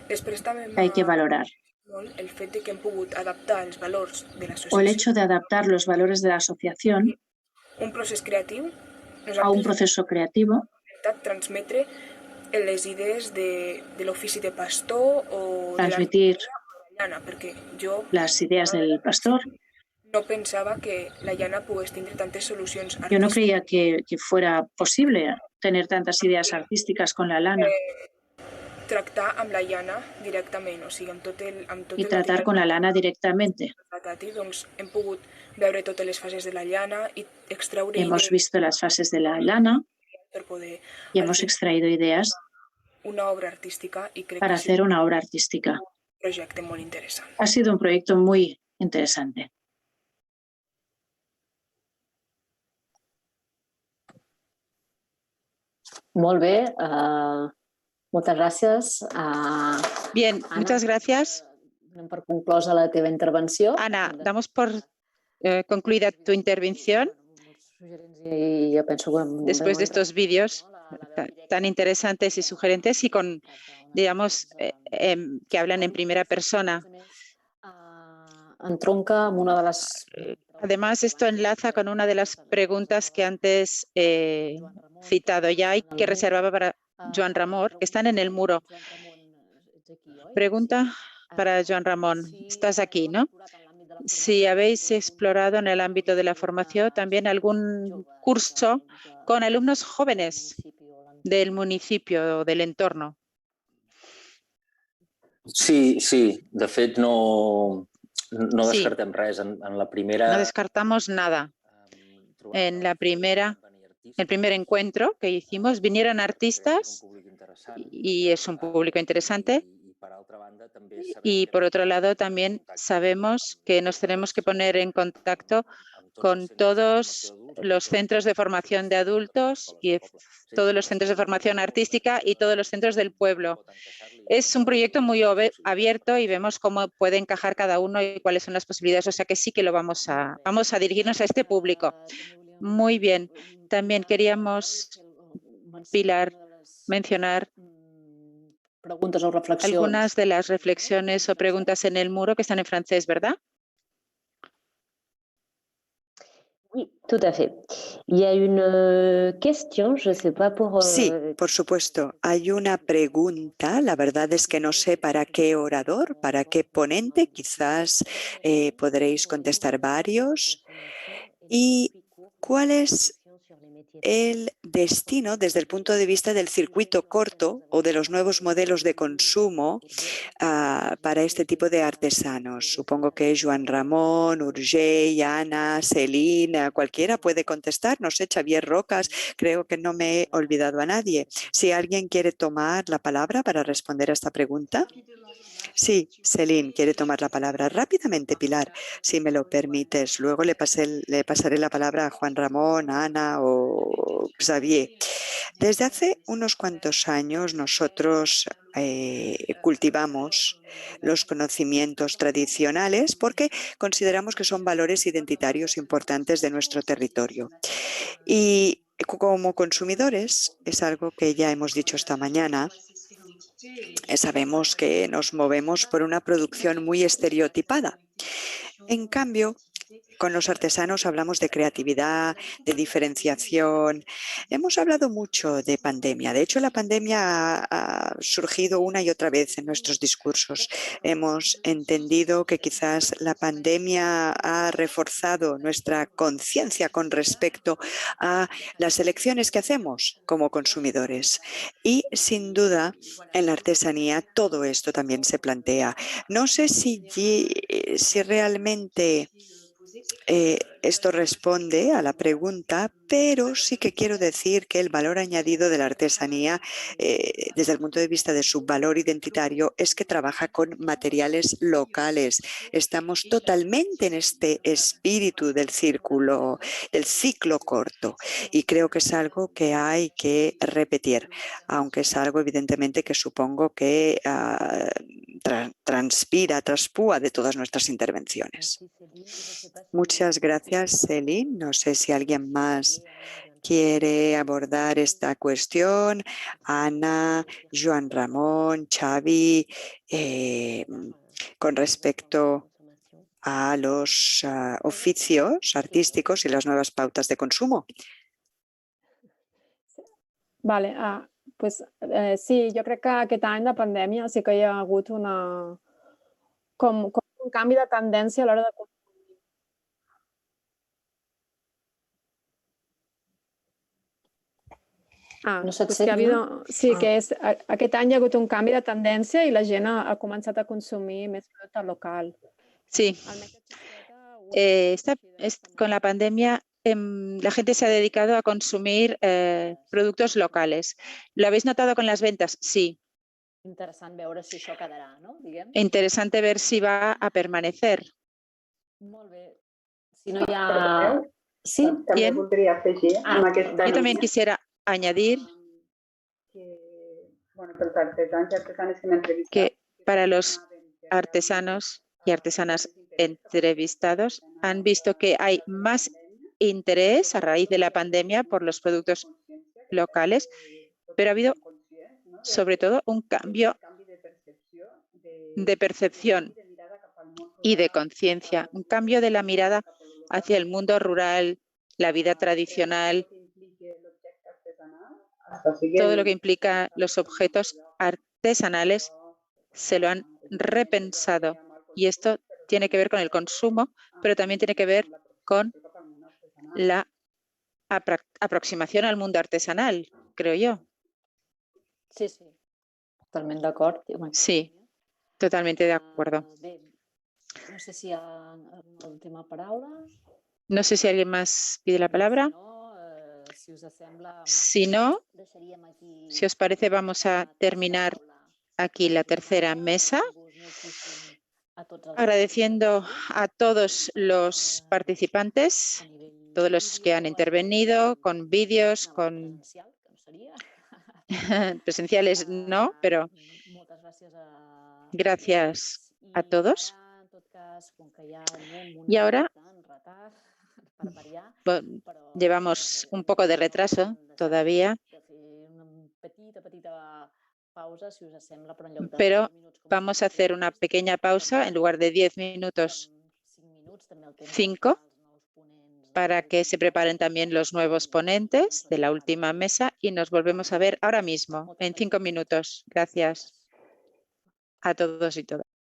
Després també hay que valorar. Molt el fet de que hem pogut adaptar els valors de l'associació. O el hecho de adaptar los valores de la asociación un procés creatiu a un proceso creativo. Transmetre les idees de l'ofici de pastor o transmitir de la llana, perquè jo las ideas del pastor. No pensava que la llana pogués tindre tantes solucions artístiques. Yo no creía que fuera posible tener tantas ideas artísticas con la lana. Tractar amb la llana directament, o sigui, y tratar con la lana directamente. Doncs hem pogut veure totes les fases de la llana i extraure hemos visto las fases de la lana y hemos extraído ideas una obra artística y crec para hacer una obra artística. Un projecte molt interessant. Ha sido un proyecto muy interesante. Molt bé. Muchas gracias. Bien, Ana, muchas gracias. Por conclusa la teva intervenció. Ana, damos por concluida tu intervención. Y yo pienso que después de estos vídeos tan interesantes y sugerentes y con, digamos, que hablan en primera persona. Entronca amb una de las... Además, esto enlaza con una de las preguntas que antes he citado ya y que reservaba para Joan Ramon, que están en el muro. Pregunta para Joan Ramon. Estás aquí, ¿no? Si habéis explorado en el ámbito de la formación también algún curso con alumnos jóvenes del municipio o del entorno. Sí. De fet, no descartem res. En la primera... No descartamos nada. En el primer encuentro que hicimos, vinieron artistas y es un público interesante. Y por otro lado, también sabemos que nos tenemos que poner en contacto con todos los centros de formación de adultos y todos los centros de formación artística y todos los centros del pueblo. Es un proyecto muy abierto y vemos cómo puede encajar cada uno y cuáles son las posibilidades. O sea que sí que lo vamos a dirigirnos a este público. Muy bien. También queríamos, Pilar, mencionar preguntas o reflexiones. Algunas de las reflexiones o preguntas en el muro que están en francés, ¿verdad? Oui, tout à fait. Il y a une question, je sais pas pour... Sí, por supuesto. Hay una pregunta. La verdad es que no sé para qué orador, para qué ponente. Quizás podréis contestar varios. ¿Y cuál es el destino desde el punto de vista del circuito corto o de los nuevos modelos de consumo para este tipo de artesanos? Supongo que Joan Ramón, Urgell, Ana, Celine, cualquiera puede contestar. No sé, Xavier Rocas, creo que no me he olvidado a nadie. Si alguien quiere tomar la palabra para responder a esta pregunta. Sí, Celine quiere tomar la palabra. Rápidamente, Pilar, si me lo permites. Luego le pasaré la palabra a Juan Ramón, a Ana o Xavier. Desde hace unos cuantos años nosotros cultivamos los conocimientos tradicionales porque consideramos que son valores identitarios importantes de nuestro territorio. Y como consumidores, es algo que ya hemos dicho esta mañana, sabemos que nos movemos por una producción muy estereotipada. En cambio, con los artesanos hablamos de creatividad, de diferenciación. Hemos hablado mucho de pandemia. De hecho, la pandemia ha surgido una y otra vez en nuestros discursos. Hemos entendido que quizás la pandemia ha reforzado nuestra conciencia con respecto a las elecciones que hacemos como consumidores. Y, sin duda, en la artesanía todo esto también se plantea. No sé si realmente esto responde a la pregunta, pero sí que quiero decir que el valor añadido de la artesanía, desde el punto de vista de su valor identitario, es que trabaja con materiales locales. Estamos totalmente en este espíritu del círculo, del ciclo corto, y creo que es algo que hay que repetir, aunque es algo evidentemente que supongo que traspúa de todas nuestras intervenciones. Muchas gracias, Celine. No sé si alguien más quiere abordar esta cuestión. Ana, Joan Ramón, Xavi, con respecto a los oficios artísticos y las nuevas pautas de consumo. Vale, pues, sí, jo crec que aquest any de pandèmia sí que hi ha hagut com un canvi de tendència a l'hora de consumir. No se't pues sent, que ha habido, no? sí, que aquest any hi ha hagut un canvi de tendència i la gent ha començat a consumir més producte local. Sí. Con la pandemia la gente se ha dedicado a consumir productos locales. ¿Lo habéis notado con las ventas? Sí. Interessant veure si això quedarà, no? Diguem. Interesante ver si va a permanecer. Molt bé. Si no hi ha... Sí? També voldria afegir amb aquesta Yo también quisiera añadir que para los artesanos y artesanas entrevistados han visto que hay más interés a raíz de la pandemia por los productos locales, pero ha habido sobre todo un cambio de percepción y de conciencia, un cambio de la mirada hacia el mundo rural, la vida tradicional, todo lo que implica los objetos artesanales se lo han repensado y esto tiene que ver con el consumo, pero también tiene que ver con la aproximación al mundo artesanal, creo yo. Sí, sí. Totalment d'acord. Sí, totalmente de acuerdo. Bé, no sé si hi ha alguna última paraula. No sé si alguien más pide la palabra. Si no, si os parece, vamos a terminar aquí la tercera mesa, agradeciendo a todos los participantes, todos los que han intervenido con vídeos, con presenciales no, pero gracias a todos. Y ahora llevamos un poco de retraso todavía, pero vamos a hacer una pequeña pausa en lugar de 10 minutos, 5, para que se preparen también los nuevos ponentes de la última mesa y nos volvemos a ver ahora mismo, en 5 minutos. Gracias a todos y todas.